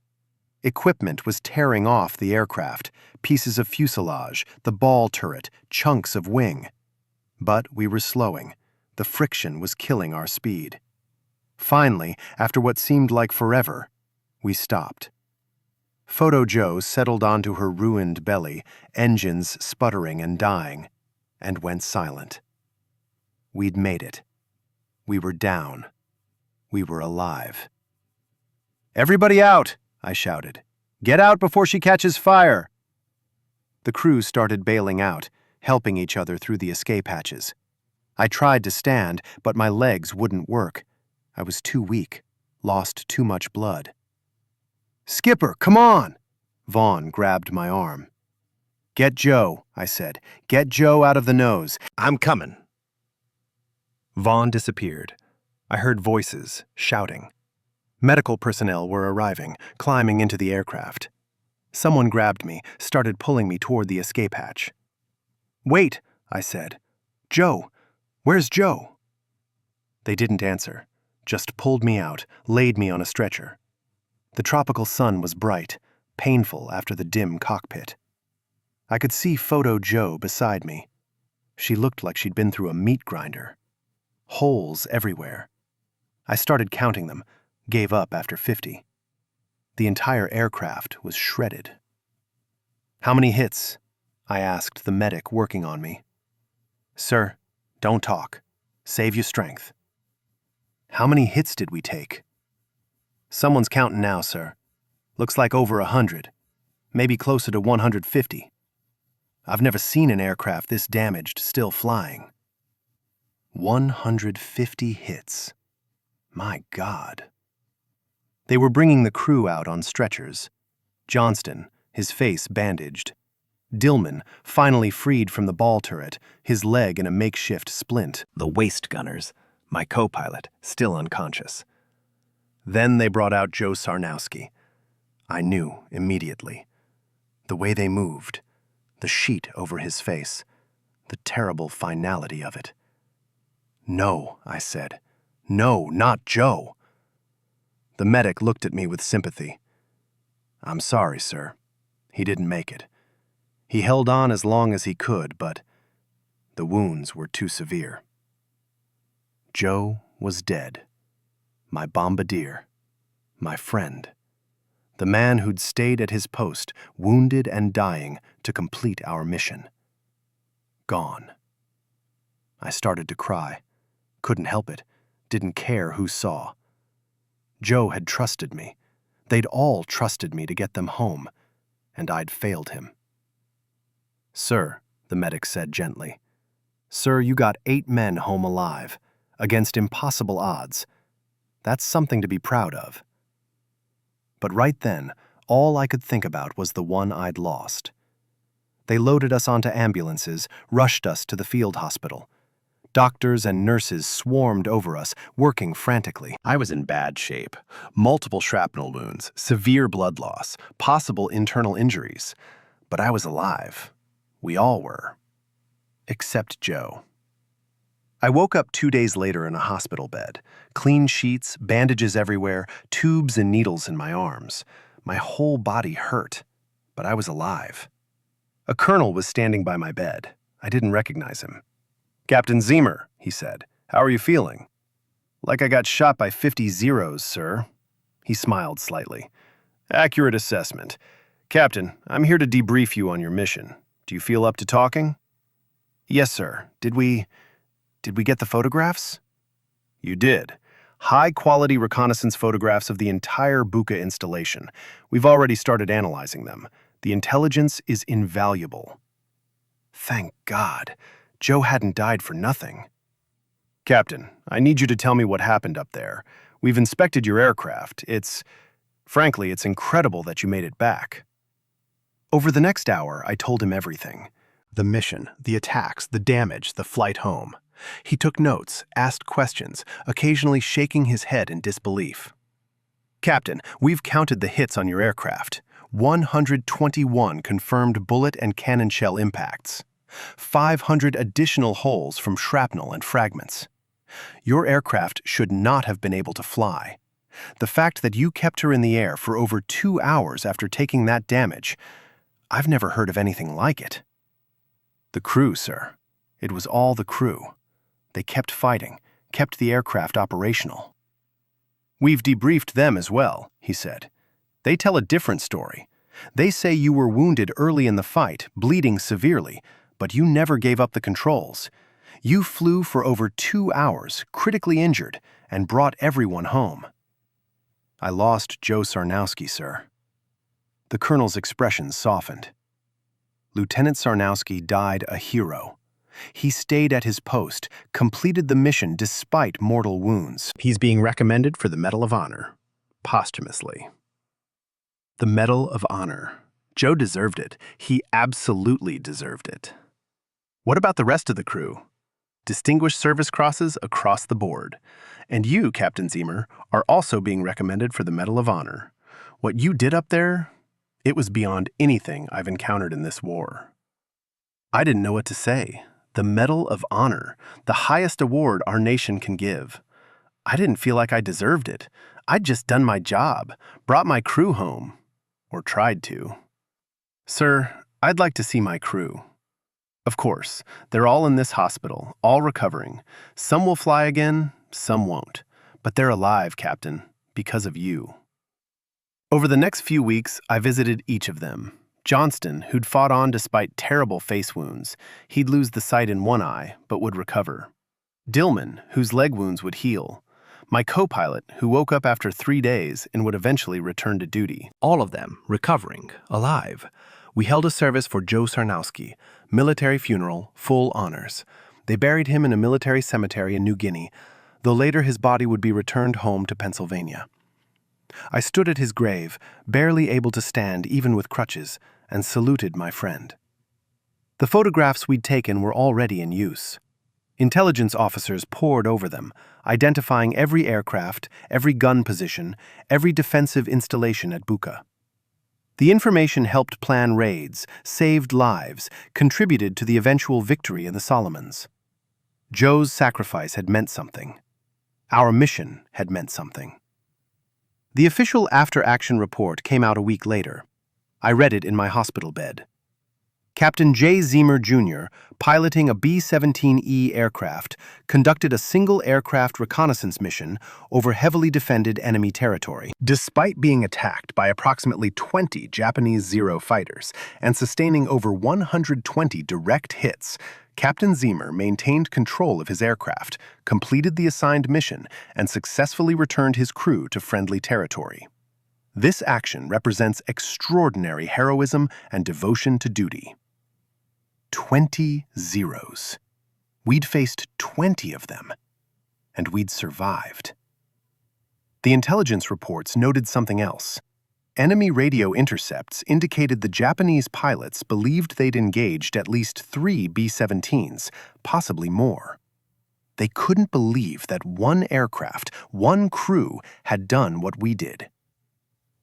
Equipment was tearing off the aircraft, pieces of fuselage, the ball turret, chunks of wing. But we were slowing. The friction was killing our speed. Finally, after what seemed like forever, we stopped. Photo Joe settled onto her ruined belly, engines sputtering and dying, and went silent. We'd made it. We were down. We were alive. "Everybody out!" I shouted. "Get out before she catches fire!" The crew started bailing out, helping each other through the escape hatches. I tried to stand, but my legs wouldn't work. I was too weak, lost too much blood. "Skipper, come on!" Vaughn grabbed my arm. "Get Joe," I said. "Get Joe out of the nose." "I'm coming." Vaughn disappeared. I heard voices, shouting. Medical personnel were arriving, climbing into the aircraft. Someone grabbed me, started pulling me toward the escape hatch. "Wait," I said. "Joe, where's Joe?" They didn't answer, just pulled me out, laid me on a stretcher. The tropical sun was bright, painful after the dim cockpit. I could see Photo Joe beside me. She looked like she'd been through a meat grinder. Holes everywhere. I started counting them, gave up after 50. The entire aircraft was shredded. "How many hits?" I asked the medic working on me. "Sir, don't talk. Save your strength." "How many hits did we take?" "Someone's counting now, sir. Looks like over 100. Maybe closer to 150. I've never seen an aircraft this damaged still flying." 150 hits. My God. They were bringing the crew out on stretchers. Johnston, his face bandaged. Dillman, finally freed from the ball turret, his leg in a makeshift splint. The waist gunners, my co-pilot, still unconscious. Then they brought out Joe Sarnowski. I knew immediately. The way they moved, the sheet over his face, the terrible finality of it. "No," I said. "No, not Joe." The medic looked at me with sympathy. "I'm sorry, sir. He didn't make it. He held on as long as he could, but the wounds were too severe." Joe was dead. My bombardier. My friend. The man who'd stayed at his post, wounded and dying, to complete our mission. Gone. I started to cry. Couldn't help it. Didn't care who saw. Joe had trusted me. They'd all trusted me to get them home, and I'd failed him. "Sir," the medic said gently. "Sir, you got 8 men home alive, against impossible odds. That's something to be proud of." But right then, all I could think about was the one I'd lost. They loaded us onto ambulances, rushed us to the field hospital. Doctors and nurses swarmed over us, working frantically. I was in bad shape. Multiple shrapnel wounds, severe blood loss, possible internal injuries. But I was alive. We all were. Except Joe. I woke up 2 days later in a hospital bed. Clean sheets, bandages everywhere, tubes and needles in my arms. My whole body hurt, but I was alive. A colonel was standing by my bed. I didn't recognize him. "Captain Zeamer," he said. "How are you feeling?" "Like I got shot by 50 Zeros, sir." He smiled slightly. "Accurate assessment. Captain, I'm here to debrief you on your mission. Do you feel up to talking?" "Yes, sir. Did we get the photographs?" "You did. High-quality reconnaissance photographs of the entire Buka installation. We've already started analyzing them. The intelligence is invaluable." Thank God. Joe hadn't died for nothing. "Captain, I need you to tell me what happened up there. We've inspected your aircraft. Frankly, it's incredible that you made it back." Over the next hour, I told him everything. The mission, the attacks, the damage, the flight home. He took notes, asked questions, occasionally shaking his head in disbelief. "Captain, we've counted the hits on your aircraft. 121 confirmed bullet and cannon shell impacts. 500 additional holes from shrapnel and fragments. Your aircraft should not have been able to fly. The fact that you kept her in the air for over 2 hours after taking that damage, I've never heard of anything like it." "The crew, sir. It was all the crew. They kept fighting, kept the aircraft operational." "We've debriefed them as well," he said. "They tell a different story. They say you were wounded early in the fight, bleeding severely, but you never gave up the controls. You flew for over 2 hours, critically injured, and brought everyone home." "I lost Joe Sarnowski, sir." The colonel's expression softened. Lieutenant Sarnowski died a hero. He stayed at his post, completed the mission despite mortal wounds. He's being recommended for the Medal of Honor, posthumously. The Medal of Honor. Joe deserved it. He absolutely deserved it. What about the rest of the crew? Distinguished Service Crosses across the board. And you, Captain Zeamer, are also being recommended for the Medal of Honor. What you did up there, it was beyond anything I've encountered in this war. I didn't know what to say. The Medal of Honor, the highest award our nation can give. I didn't feel like I deserved it. I'd just done my job, brought my crew home. Or tried to. "Sir, I'd like to see my crew." "Of course, they're all in this hospital, all recovering. Some will fly again, some won't. But they're alive, Captain, because of you." Over the next few weeks, I visited each of them. Johnston, who'd fought on despite terrible face wounds. He'd lose the sight in one eye, but would recover. Dillman, whose leg wounds would heal. My co-pilot, who woke up after 3 days and would eventually return to duty. All of them recovering, alive. We held a service for Joe Sarnowski, military funeral, full honors. They buried him in a military cemetery in New Guinea, though later his body would be returned home to Pennsylvania. I stood at his grave, barely able to stand even with crutches, and saluted my friend. The photographs we'd taken were already in use. Intelligence officers pored over them, identifying every aircraft, every gun position, every defensive installation at Buka. The information helped plan raids, saved lives, contributed to the eventual victory in the Solomons. Joe's sacrifice had meant something. Our mission had meant something. The official after-action report came out a week later. I read it in my hospital bed. Captain Jay Zeamer, Jr., piloting a B-17E aircraft, conducted a single aircraft reconnaissance mission over heavily defended enemy territory. Despite being attacked by approximately 20 Japanese Zero fighters and sustaining over 120 direct hits, Captain Zeamer maintained control of his aircraft, completed the assigned mission, and successfully returned his crew to friendly territory. This action represents extraordinary heroism and devotion to duty. 20 Zeros. We'd faced 20 of them, and we'd survived. The intelligence reports noted something else. Enemy radio intercepts indicated the Japanese pilots believed they'd engaged at least 3 B-17s, possibly more. They couldn't believe that one aircraft, one crew, had done what we did.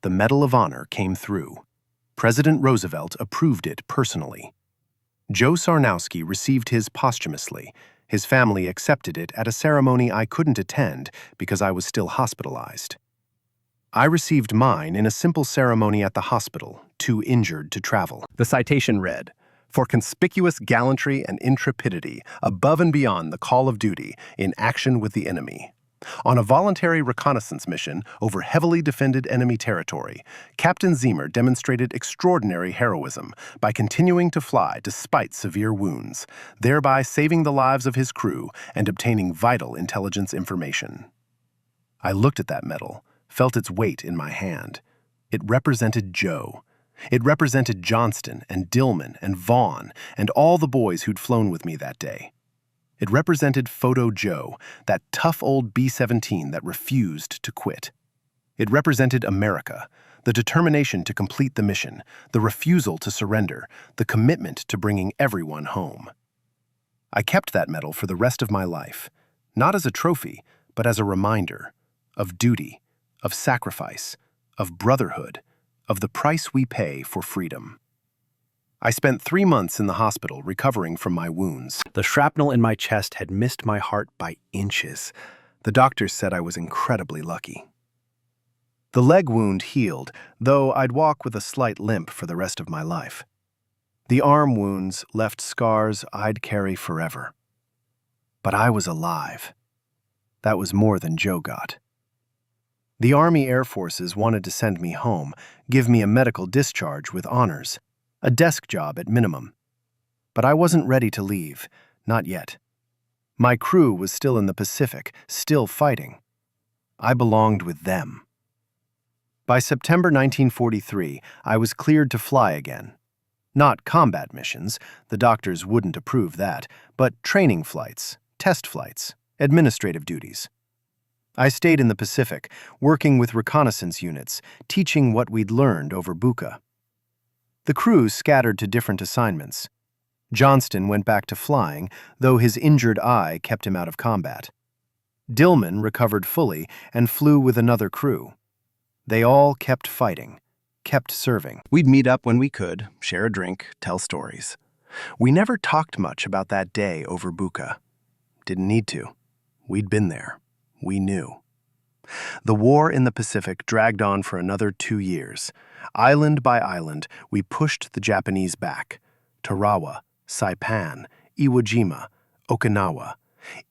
The Medal of Honor came through. President Roosevelt approved it personally. Joe Sarnowski received his posthumously. His family accepted it at a ceremony I couldn't attend because I was still hospitalized. I received mine in a simple ceremony at the hospital, too injured to travel. The citation read, "For conspicuous gallantry and intrepidity above and beyond the call of duty in action with the enemy. On a voluntary reconnaissance mission over heavily defended enemy territory, Captain Zeamer demonstrated extraordinary heroism by continuing to fly despite severe wounds, thereby saving the lives of his crew and obtaining vital intelligence information." I looked at that medal, felt its weight in my hand. It represented Joe. It represented Johnston and Dillman and Vaughn and all the boys who'd flown with me that day. It represented Photo Joe, that tough old B-17 that refused to quit. It represented America, the determination to complete the mission, the refusal to surrender, the commitment to bringing everyone home. I kept that medal for the rest of my life, not as a trophy, but as a reminder of duty, of sacrifice, of brotherhood, of the price we pay for freedom. I spent 3 months in the hospital recovering from my wounds. The shrapnel in my chest had missed my heart by inches. The doctors said I was incredibly lucky. The leg wound healed, though I'd walk with a slight limp for the rest of my life. The arm wounds left scars I'd carry forever. But I was alive. That was more than Joe got. The Army Air Forces wanted to send me home, give me a medical discharge with honors. A desk job at minimum. But I wasn't ready to leave, not yet. My crew was still in the Pacific, still fighting. I belonged with them. By September 1943, I was cleared to fly again. Not combat missions, the doctors wouldn't approve that, but training flights, test flights, administrative duties. I stayed in the Pacific, working with reconnaissance units, teaching what we'd learned over Buka. The crew scattered to different assignments. Johnston went back to flying, though his injured eye kept him out of combat. Dillman recovered fully and flew with another crew. They all kept fighting, kept serving. We'd meet up when we could, share a drink, tell stories. We never talked much about that day over Buka. Didn't need to. We'd been there. We knew. The war in the Pacific dragged on for another 2 years. Island by island, we pushed the Japanese back. Tarawa, Saipan, Iwo Jima, Okinawa,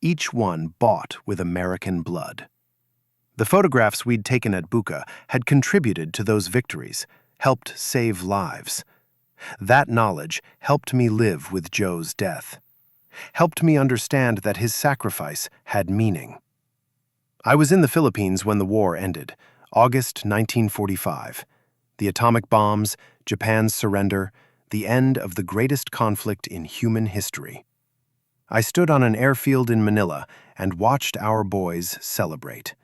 each one bought with American blood. The photographs we'd taken at Buka had contributed to those victories, helped save lives. That knowledge helped me live with Joe's death, helped me understand that his sacrifice had meaning. I was in the Philippines when the war ended, August 1945. The atomic bombs, Japan's surrender, the end of the greatest conflict in human history. I stood on an airfield in Manila and watched our boys celebrate,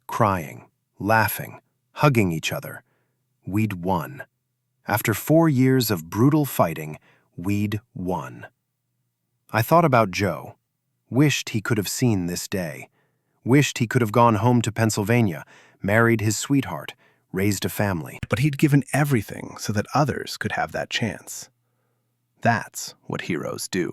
crying, laughing, hugging each other. We'd won. After 4 years of brutal fighting, we'd won. I thought about Joe. Wished he could have seen this day. Wished he could have gone home to Pennsylvania, married his sweetheart, raised a family. But he'd given everything so that others could have that chance. That's what heroes do.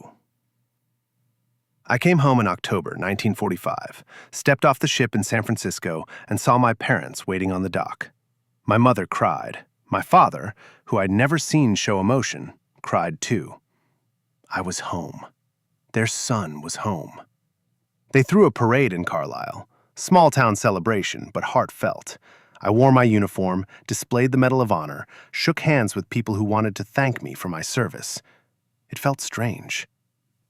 I came home in October 1945, stepped off the ship in San Francisco, and saw my parents waiting on the dock. My mother cried. My father, who I'd never seen show emotion, cried too. I was home. Their son was home. They threw a parade in Carlisle, small-town celebration, but heartfelt. I wore my uniform, displayed the Medal of Honor, shook hands with people who wanted to thank me for my service. It felt strange.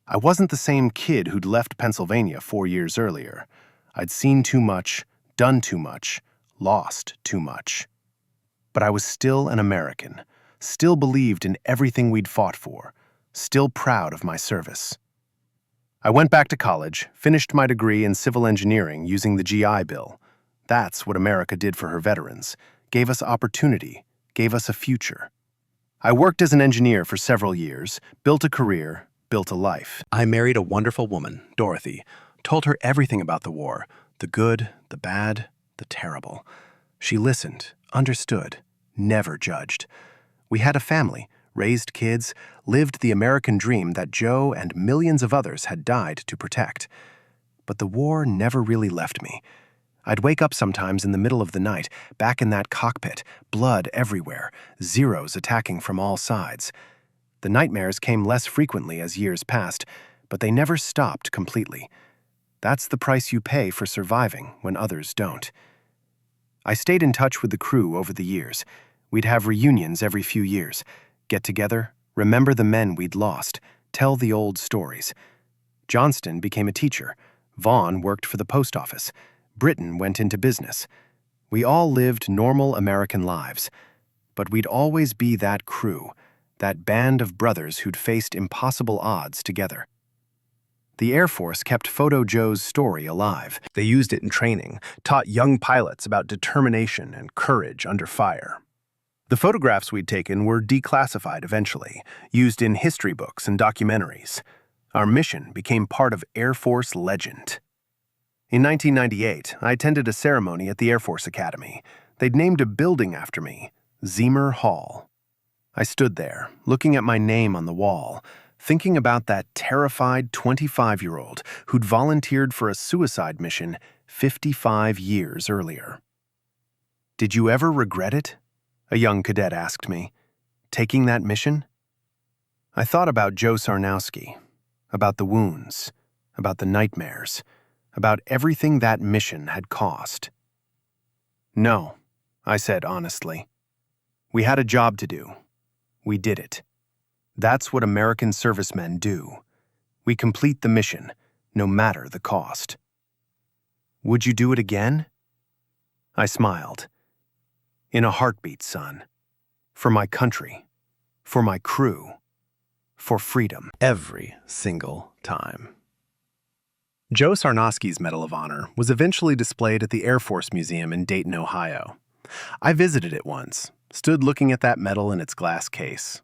I wasn't the same kid who'd left Pennsylvania 4 years earlier. I'd seen too much, done too much, lost too much. But I was still an American, still believed in everything we'd fought for, still proud of my service. I went back to college, finished my degree in civil engineering using the GI Bill. That's what America did for her veterans, gave us opportunity, gave us a future. I worked as an engineer for several years, built a career, built a life. I married a wonderful woman, Dorothy, told her everything about the war, the good, the bad, the terrible. She listened, understood, never judged. We had a family, raised kids, lived the American dream that Joe and millions of others had died to protect. But the war never really left me. I'd wake up sometimes in the middle of the night, back in that cockpit, blood everywhere, Zeros attacking from all sides. The nightmares came less frequently as years passed, but they never stopped completely. That's the price you pay for surviving when others don't. I stayed in touch with the crew over the years. We'd have reunions every few years. Get together, remember the men we'd lost, tell the old stories. Johnston became a teacher. Vaughn worked for the post office. Britain went into business. We all lived normal American lives. But we'd always be that crew, that band of brothers who'd faced impossible odds together. The Air Force kept Photo Joe's story alive. They used it in training, taught young pilots about determination and courage under fire. The photographs we'd taken were declassified eventually, used in history books and documentaries. Our mission became part of Air Force legend. In 1998, I attended a ceremony at the Air Force Academy. They'd named a building after me, Zeamer Hall. I stood there, looking at my name on the wall, thinking about that terrified 25-year-old who'd volunteered for a suicide mission 55 years earlier. "Did you ever regret it?" a young cadet asked me. "Taking that mission?" I thought about Joe Sarnowski, about the wounds, about the nightmares, about everything that mission had cost. "No," I said honestly. "We had a job to do. We did it. That's what American servicemen do. We complete the mission, no matter the cost." "Would you do it again?" I smiled. "In a heartbeat, son. For my country. For my crew. For freedom." Every single time. Joe Sarnowski's Medal of Honor was eventually displayed at the Air Force Museum in Dayton, Ohio. I visited it once, stood looking at that medal in its glass case.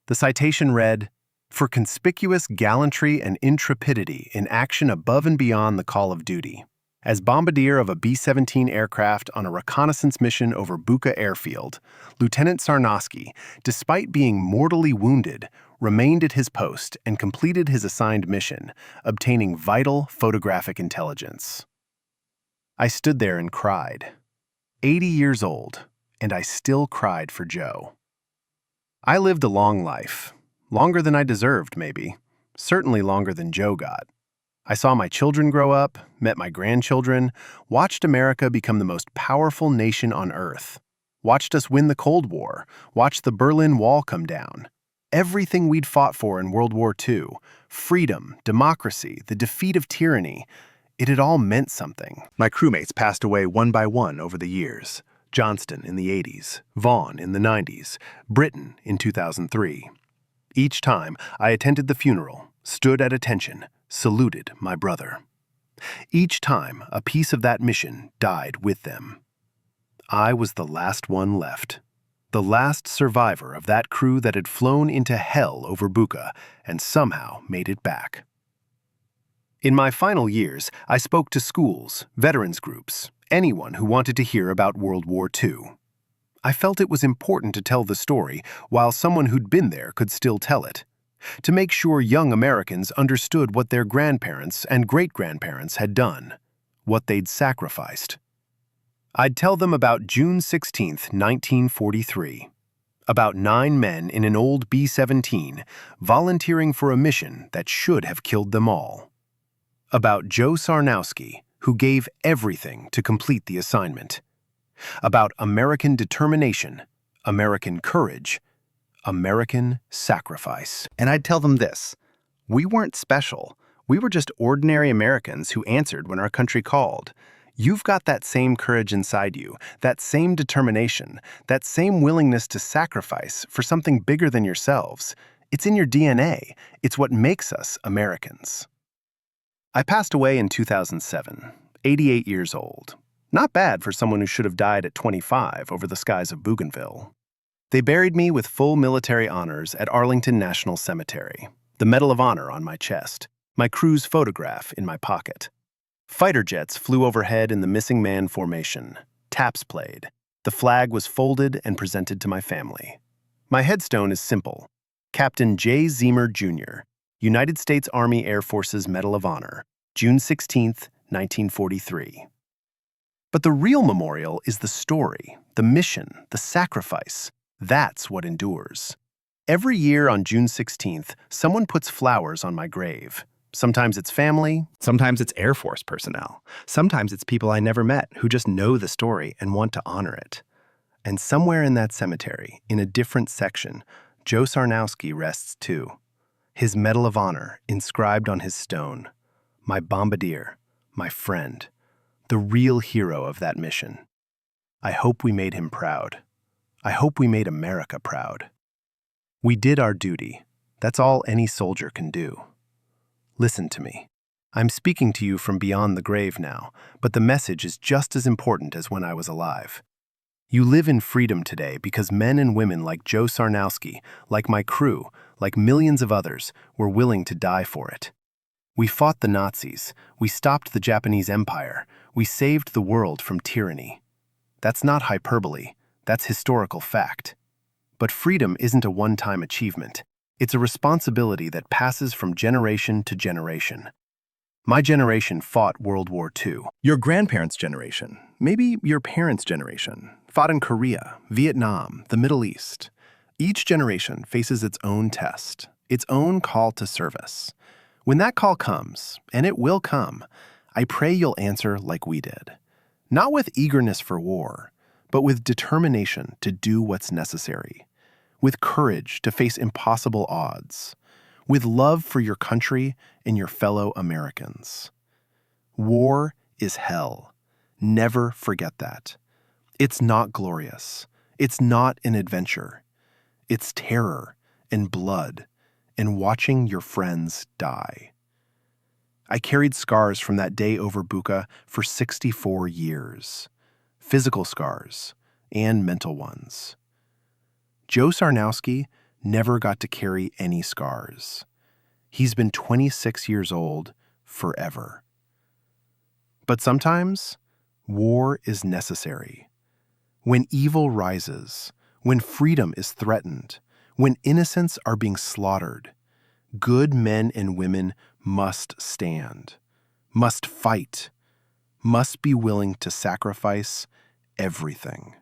The citation read, "For conspicuous gallantry and intrepidity in action above and beyond the call of duty, as bombardier of a B-17 aircraft on a reconnaissance mission over Bucha Airfield, Lieutenant Sarnowski, despite being mortally wounded, remained at his post and completed his assigned mission, obtaining vital photographic intelligence." I stood there and cried. 80 years old, and I still cried for Joe. I lived a long life, longer than I deserved, maybe, certainly longer than Joe got. I saw my children grow up, met my grandchildren, watched America become the most powerful nation on earth, watched us win the Cold War, watched the Berlin Wall come down. Everything we'd fought for in World War II, freedom, democracy, the defeat of tyranny, it had all meant something. My crewmates passed away one by one over the years. Johnston in the 80s, Vaughn in the 90s, Britain in 2003. Each time, I attended the funeral, stood at attention, saluted my brother. Each time, a piece of that mission died with them. I was the last one left, the last survivor of that crew that had flown into hell over Bucha and somehow made it back. In my final years, I spoke to schools, veterans groups, anyone who wanted to hear about World War II. I felt it was important to tell the story while someone who'd been there could still tell it, to make sure young Americans understood what their grandparents and great-grandparents had done, what they'd sacrificed. I'd tell them about June 16, 1943, about 9 men in an old B-17 volunteering for a mission that should have killed them all. About Joe Sarnowski, who gave everything to complete the assignment. About American determination, American courage, American sacrifice. And I'd tell them this: we weren't special. We were just ordinary Americans who answered when our country called. You've got that same courage inside you, that same determination, that same willingness to sacrifice for something bigger than yourselves. It's in your DNA. It's what makes us Americans. I passed away in 2007, 88 years old. Not bad for someone who should have died at 25 over the skies of Bougainville. They buried me with full military honors at Arlington National Cemetery, the Medal of Honor on my chest, my crew's photograph in my pocket. Fighter jets flew overhead in the missing man formation. Taps played. The flag was folded and presented to my family. My headstone is simple. Captain Jay Zeamer, Jr., United States Army Air Force's Medal of Honor, June 16, 1943. But the real memorial is the story, the mission, the sacrifice. That's what endures. Every year on June 16th, someone puts flowers on my grave. Sometimes it's family. Sometimes it's Air Force personnel. Sometimes it's people I never met who just know the story and want to honor it. And somewhere in that cemetery, in a different section, Joe Sarnowski rests too. His Medal of Honor inscribed on his stone. My bombardier, my friend, the real hero of that mission. I hope we made him proud. I hope we made America proud. We did our duty. That's all any soldier can do. Listen to me. I'm speaking to you from beyond the grave now, but the message is just as important as when I was alive. You live in freedom today because men and women like Joe Sarnowski, like my crew, like millions of others, were willing to die for it. We fought the Nazis. We stopped the Japanese Empire. We saved the world from tyranny. That's not hyperbole. That's historical fact. But freedom isn't a one-time achievement. It's a responsibility that passes from generation to generation. My generation fought World War II. Your grandparents' generation, maybe your parents' generation, fought in Korea, Vietnam, the Middle East. Each generation faces its own test, its own call to service. When that call comes, and it will come, I pray you'll answer like we did. Not with eagerness for war, but with determination to do what's necessary. With courage to face impossible odds. With love for your country and your fellow Americans. War is hell. Never forget that. It's not glorious. It's not an adventure. It's terror and blood and watching your friends die. I carried scars from that day over Bucha for 64 years. Physical scars and mental ones. Joe Sarnowski never got to carry any scars. He's been 26 years old forever. But sometimes, war is necessary. When evil rises, when freedom is threatened, when innocents are being slaughtered, good men and women must stand, must fight, must be willing to sacrifice everything.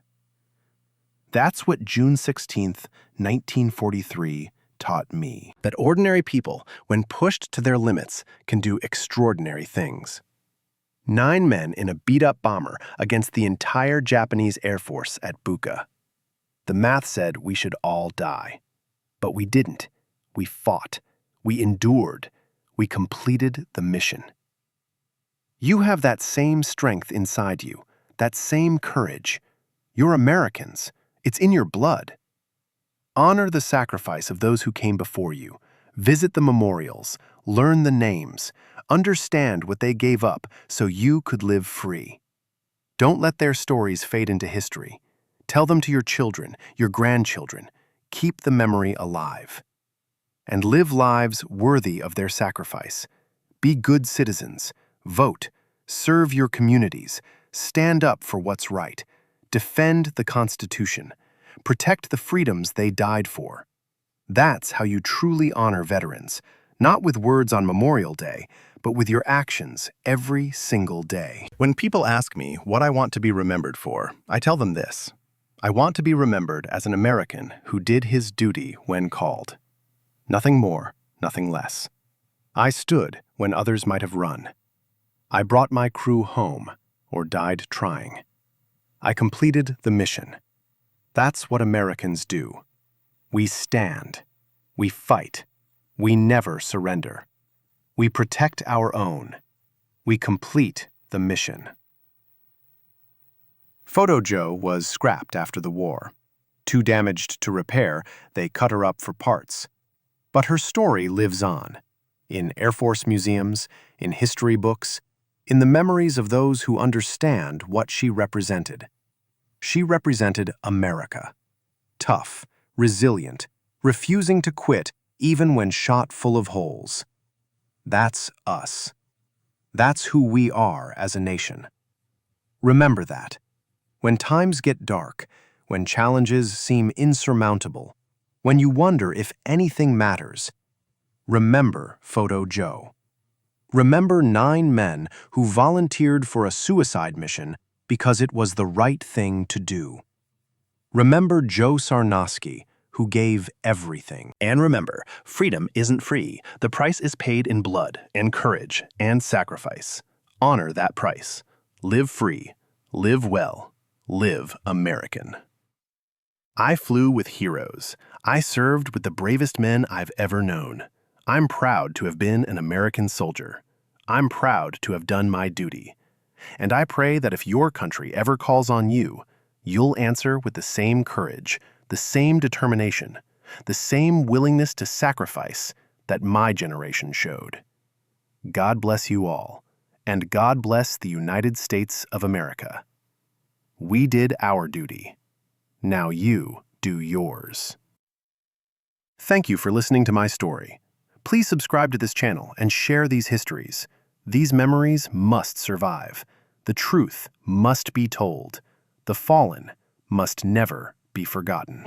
That's what June 16th, 1943 taught me. That ordinary people, when pushed to their limits, can do extraordinary things. 9 men in a beat-up bomber against the entire Japanese Air Force at Bucha. The math said we should all die. But we didn't. We fought. We endured. We completed the mission. You have that same strength inside you, that same courage. You're Americans. It's in your blood. Honor the sacrifice of those who came before you. Visit the memorials. Learn the names. Understand what they gave up so you could live free. Don't let their stories fade into history. Tell them to your children, your grandchildren. Keep the memory alive. And live lives worthy of their sacrifice. Be good citizens. Vote. Serve your communities. Stand up for what's right. Defend the Constitution. Protect the freedoms they died for. That's how you truly honor veterans, not with words on Memorial Day, but with your actions every single day. When people ask me what I want to be remembered for, I tell them this. I want to be remembered as an American who did his duty when called. Nothing more, nothing less. I stood when others might have run. I brought my crew home, or died trying. I completed the mission. That's what Americans do. We stand. We fight. We never surrender. We protect our own. We complete the mission. Photo Joe was scrapped after the war. Too damaged to repair, they cut her up for parts. But her story lives on. In Air Force museums, in history books, in the memories of those who understand what she represented. She represented America. Tough, resilient, refusing to quit even when shot full of holes. That's us. That's who we are as a nation. Remember that. When times get dark, when challenges seem insurmountable, when you wonder if anything matters, remember Photo Joe. Remember 9 men who volunteered for a suicide mission because it was the right thing to do. Remember Joe Sarnosky, who gave everything. And remember, freedom isn't free. The price is paid in blood and courage and sacrifice. Honor that price. Live free. Live well. Live American. I flew with heroes. I served with the bravest men I've ever known. I'm proud to have been an American soldier. I'm proud to have done my duty. And I pray that if your country ever calls on you, you'll answer with the same courage, the same determination, the same willingness to sacrifice that my generation showed. God bless you all, and God bless the United States of America. We did our duty. Now you do yours. Thank you for listening to my story. Please subscribe to this channel and share these histories. These memories must survive. The truth must be told. The fallen must never be forgotten.